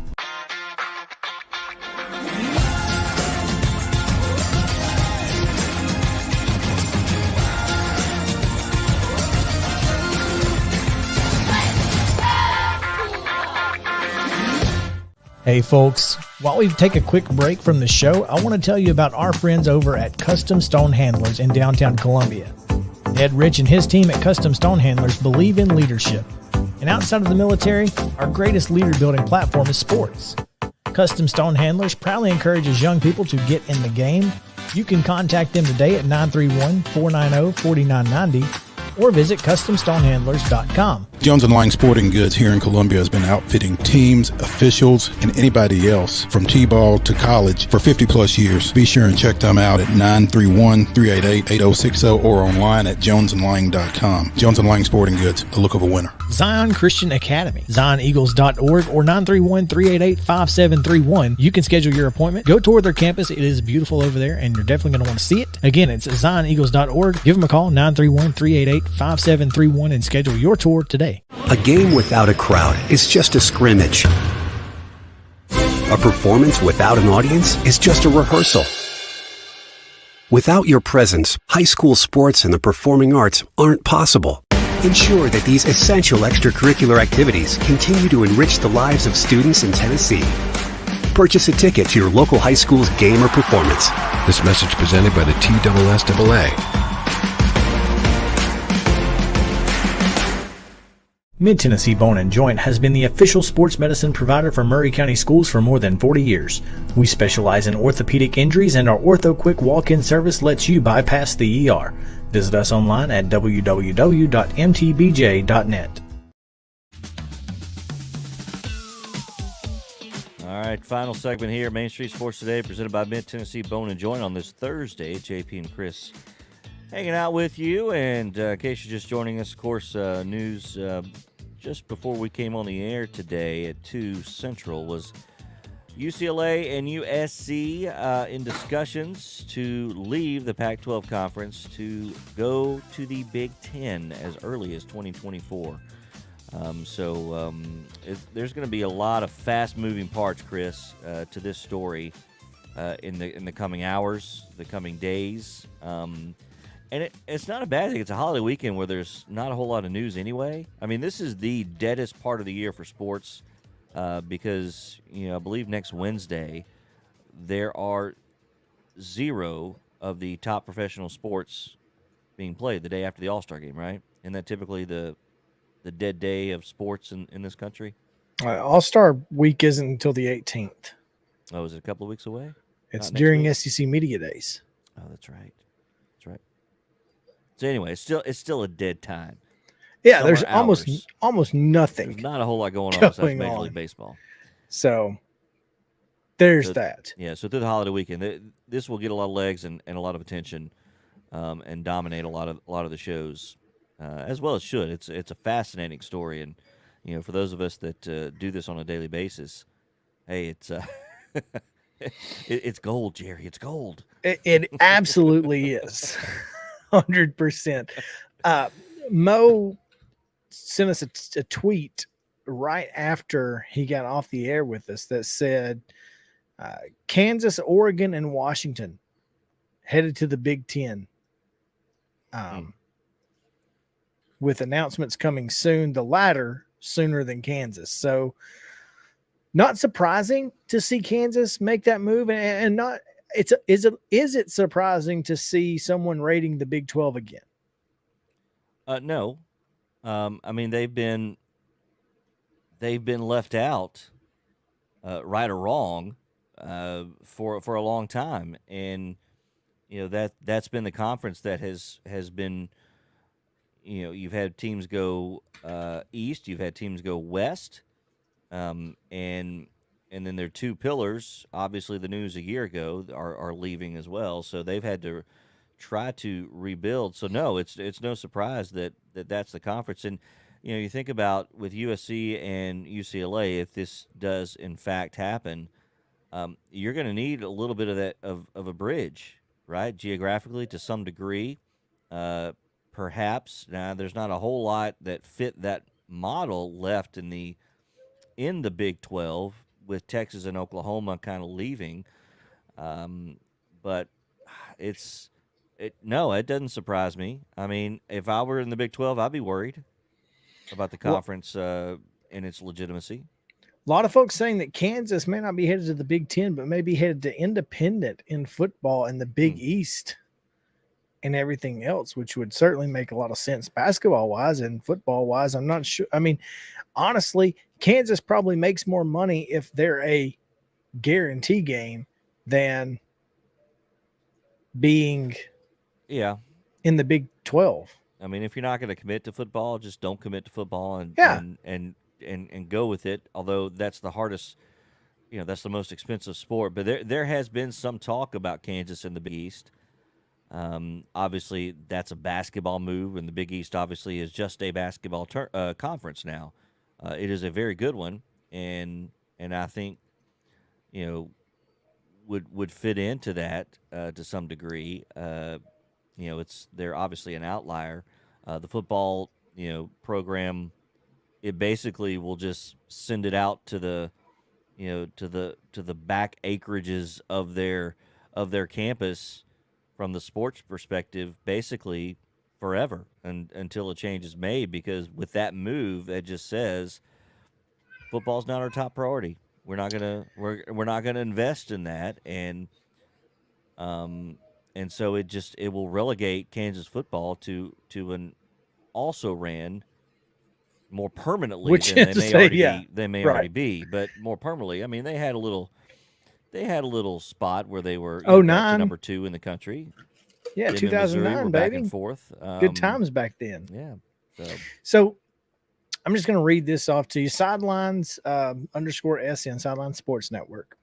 Hey folks, while we take a quick break from the show, I want to tell you about our friends over at Custom Stone Handlers in downtown Columbia. Ed Rich and his team at Custom Stone Handlers believe in leadership. And outside of the military, our greatest leader building platform is sports. Custom Stone Handlers proudly encourages young people to get in the game. You can contact them today at 931-490-4990 or visit CustomStonehandlers.com. Jones & Lang Sporting Goods here in Columbia has been outfitting teams, officials, and anybody else from T-ball to college for 50-plus years. Be sure and check them out at 931-388-8060 or online at jonesandlang.com. Jones & Lang Sporting Goods, the look of a winner. Zion Christian Academy, ZionEagles.org or 931-388-5731. You can schedule your appointment. Go tour their campus. It is beautiful over there, and you're definitely going to want to see it. Again, it's ZionEagles.org. Give them a call, 931-388-5731, and schedule your tour today. A game without a crowd is just a scrimmage. A performance without an audience is just a rehearsal. Without your presence, high school sports and the performing arts aren't possible. Ensure that these essential extracurricular activities continue to enrich the lives of students in Tennessee. Purchase a ticket to your local high school's game or performance. This message presented by the TSSAA. Mid-Tennessee Bone and Joint has been the official sports medicine provider for Murray County schools for more than 40 years. We specialize in orthopedic injuries, and our Ortho Quick walk-in service lets you bypass the ER. Visit us online at www.mtbj.net. All right, final segment here, Main Street Sports Today, presented by Mid-Tennessee Bone and Joint on this Thursday. JP and Chris hanging out with you, and in case you're just joining us, of course, news just before we came on the air today at 2 Central was UCLA and USC in discussions to leave the Pac-12 conference to go to the Big Ten as early as 2024. There's going to be a lot of fast-moving parts, Chris, to this story in the coming hours, the coming days. And it's not a bad thing. It's a holiday weekend where there's not a whole lot of news anyway. I mean, this is the deadest part of the year for sports because, I believe next Wednesday there are 0 of the top professional sports being played the day after the All-Star game, right? Isn't that typically the dead day of sports in this country? All-Star week isn't until the 18th. Oh, is it a couple of weeks away? It's during SEC Media Days. Oh, that's right. So anyway, it's still a dead time. Yeah, there's almost nothing. There's not a whole lot going on besides Major League Baseball. So there's that. Yeah, so through the holiday weekend, this will get a lot of legs and a lot of attention, and dominate a lot of the shows, as well as should. It's a fascinating story, and for those of us that do this on a daily basis, hey, it's it's gold, Jerry. It's gold. It absolutely is. 100%. Mo sent us a tweet right after he got off the air with us that said Kansas, Oregon, and Washington headed to the Big Ten. With announcements coming soon, the latter sooner than Kansas. So not surprising to see Kansas make that move, and not is it surprising to see someone raiding the Big 12 again? No. I mean, they've been left out, right or wrong, for a long time, and that's been the conference that has been. You've had teams go east, you've had teams go west, and then their two pillars. Obviously, the news a year ago are leaving as well, so they've had to try to rebuild. So no, it's no surprise that's the conference. And you think about with USC and UCLA, if this does in fact happen, you're going to need a little bit of that of a bridge, right? Geographically, to some degree. Perhaps now there's not a whole lot that fit that model left in the Big 12 with Texas and Oklahoma kind of leaving. But no, it doesn't surprise me. I mean, if I were in the Big 12, I'd be worried about the conference and its legitimacy. A lot of folks saying that Kansas may not be headed to the Big 10, but may be headed to independent in football in the Big East and everything else, which would certainly make a lot of sense basketball-wise and football-wise. I'm not sure. I mean, honestly, Kansas probably makes more money if they're a guarantee game than being in the Big 12. I mean, if you're not going to commit to football, just don't commit to football and go with it. Although that's the hardest, that's the most expensive sport. But there has been some talk about Kansas in the Big East. Obviously, that's a basketball move, and the Big East obviously is just a basketball conference now. It is a very good one, and I think would fit into that to some degree. They're obviously an outlier. The football program, it basically will just send it out to the to the back acreages of their campus. From the sports perspective, basically forever until a change is made, because with that move, it just says football's not our top priority. We're not gonna invest in that, and so it will relegate Kansas football to an also ran more permanently than they may already be, but more permanently. I mean, they had a little spot where they were got to number 2 in the country. Yeah, 2009, baby. Back and forth. Good times back then. Yeah. So I'm just going to read this off to you. Sidelines _SN, Sideline Sports Network,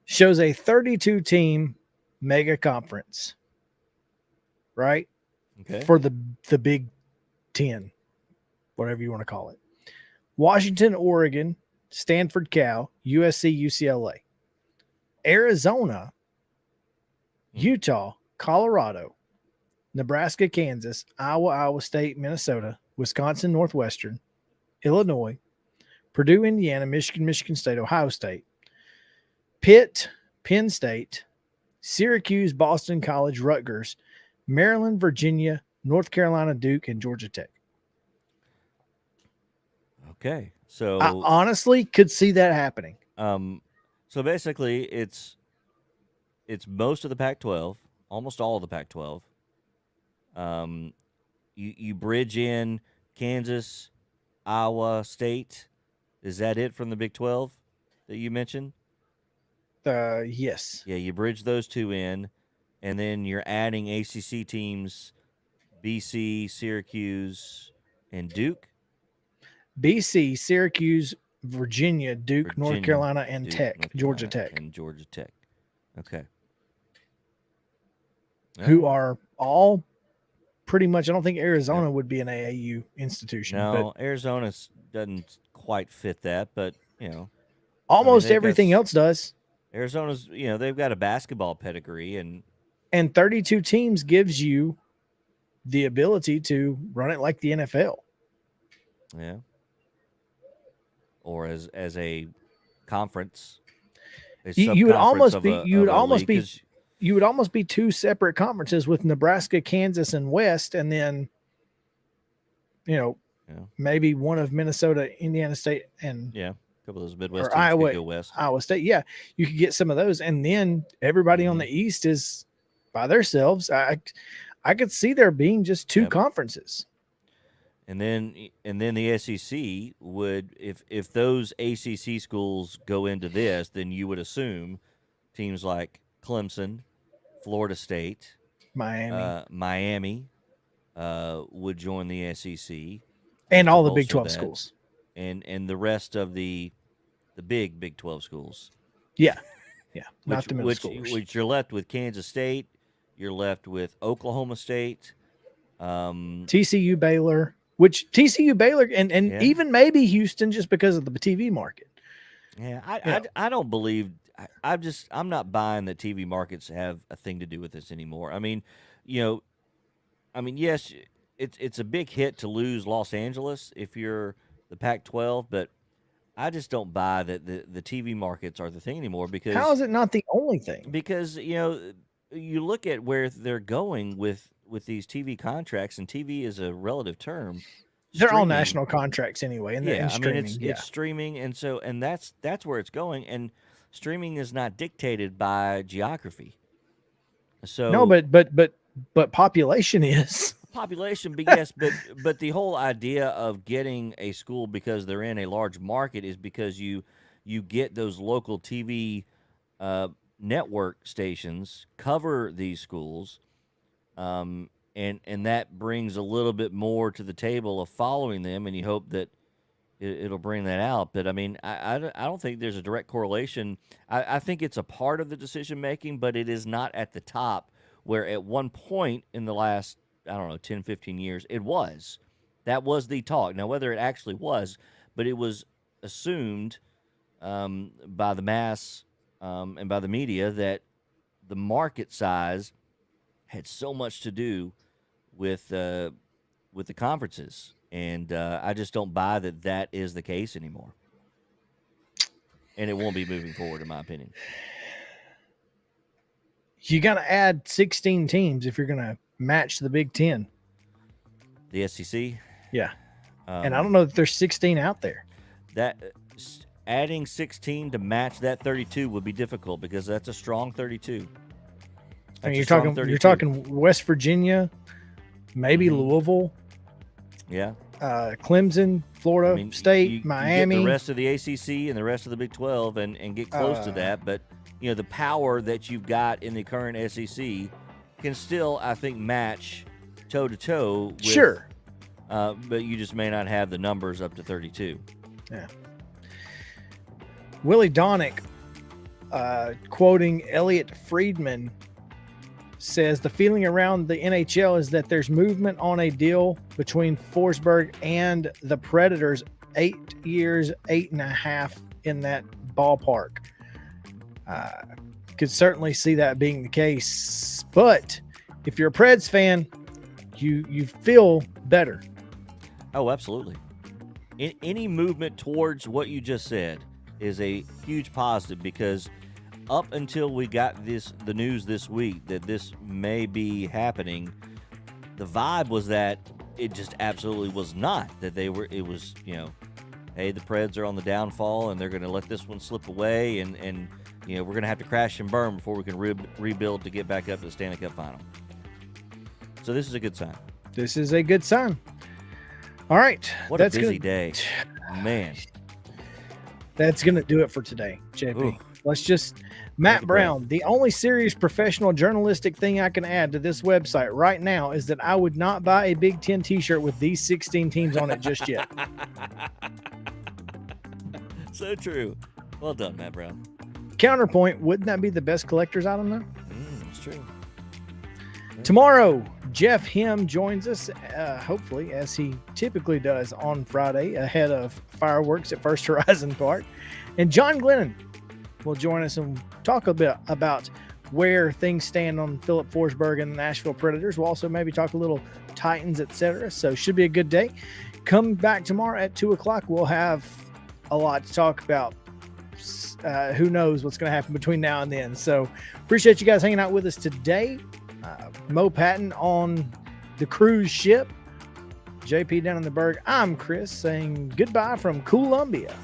shows a 32-team mega conference, right? Okay. For the Big 10, whatever you want to call it. Washington, Oregon, Stanford, Cal, USC, UCLA. Arizona, Utah, Colorado, Nebraska, Kansas, Iowa State, Minnesota, Wisconsin, Northwestern, Illinois, Purdue, Indiana, Michigan State, Ohio State, Pitt, Penn State, Syracuse, Boston College, Rutgers, Maryland, Virginia, North Carolina, Duke, and Georgia Tech. Okay. So I honestly could see that happening. So basically, it's most of the Pac-12, almost all of the Pac-12. You bridge in Kansas, Iowa State. Is that it from the Big 12 that you mentioned? Yes. Yeah, you bridge those two in, and then you're adding ACC teams, BC, Syracuse, and Duke. BC, Syracuse, Virginia, Duke, North Carolina, and Georgia Tech. And Georgia Tech. Okay. Who are all pretty much, I don't think Arizona would be an AAU institution. No, but Arizona doesn't quite fit that, but, almost everything else does. Arizona's, they've got a basketball pedigree, and 32 teams gives you the ability to run it like the NFL. Yeah. or as a conference. You would almost be You would almost be two separate conferences with Nebraska, Kansas, and West, and then maybe one of Minnesota, Indiana State, and a couple of those Midwest or teams Iowa, could go west. Iowa State. Yeah, you could get some of those, and then everybody on the East is by themselves. I could see there being just two conferences. And then the SEC would, if those ACC schools go into this, then you would assume teams like Clemson, Florida State, Miami, would join the SEC, and all the Big 12 schools, and the rest of the Big 12 schools. Yeah, not the middle schools. Which you're left with Kansas State, you're left with Oklahoma State, TCU, Baylor. Which TCU, Baylor, and even maybe Houston, just because of the TV market. Yeah, I don't believe. I'm not buying that TV markets have a thing to do with this anymore. I mean, yes, it's a big hit to lose Los Angeles if you're the Pac-12, but I just don't buy that the TV markets are the thing anymore. Because how is it not the only thing? Because you look at where they're going with these TV contracts, and TV is a relative term. They're all national contracts anyway, and streaming. It's streaming, and that's where it's going. And streaming is not dictated by geography. So no, but population is population. But yes, but the whole idea of getting a school because they're in a large market is because you get those local TV network stations cover these schools, and that brings a little bit more to the table of following them, and you hope that it'll bring that out. But I mean, I don't think there's a direct correlation. I think it's a part of the decision making, but it is not at the top, where at one point in the last, 10, 15 years, that was the talk. Now, whether it actually was, but it was assumed by the mass and by the media that the market size had so much to do with the conferences, and I just don't buy that is the case anymore, and it won't be moving forward, in my opinion. You got to add 16 teams if you're going to match the Big Ten. The SEC, yeah, and I don't know that there's 16 out there. That adding 16 to match that 32 would be difficult because that's a strong 32. I mean, you're talking West Virginia, maybe Louisville, Clemson, Florida State, Miami. You get the rest of the ACC and the rest of the Big 12 and get close to that. But the power that you've got in the current SEC can still, I think, match toe to toe. Sure, but you just may not have the numbers up to 32. Yeah. Willie Donick, quoting Elliot Friedman, says the feeling around the NHL is that there's movement on a deal between Forsberg and the Predators. 8 years, 8.5 in that ballpark. Could certainly see that being the case. But if you're a Preds fan, you feel better. Oh, absolutely. Any movement towards what you just said is a huge positive, because up until we got the news this week that this may be happening, the vibe was that it just absolutely was not. That it was, hey, the Preds are on the downfall and they're going to let this one slip away, and we're going to have to crash and burn before we can rebuild to get back up to the Stanley Cup final. So this is a good sign. This is a good sign. All right. What a busy day. Man. That's going to do it for today, JP. Ooh. Let's just... Matt Brown, the only serious professional journalistic thing I can add to this website right now is that I would not buy a Big Ten t-shirt with these 16 teams on it just yet. So true. Well done, Matt Brown. Counterpoint, wouldn't that be the best collector's item, though? It's true. Yeah. Tomorrow, Jeff Him joins us, hopefully, as he typically does on Friday, ahead of fireworks at First Horizon Park. And John Glennon will join us and talk a bit about where things stand on Philip Forsberg and the Nashville Predators. We'll also maybe talk a little Titans, etc. So should be a good day. Come back tomorrow at 2 o'clock. We'll have a lot to talk about. Who knows what's going to happen between now and then. So appreciate you guys hanging out with us today. Mo Patton on the cruise ship. JP down in the Berg. I'm Chris saying goodbye from Columbia.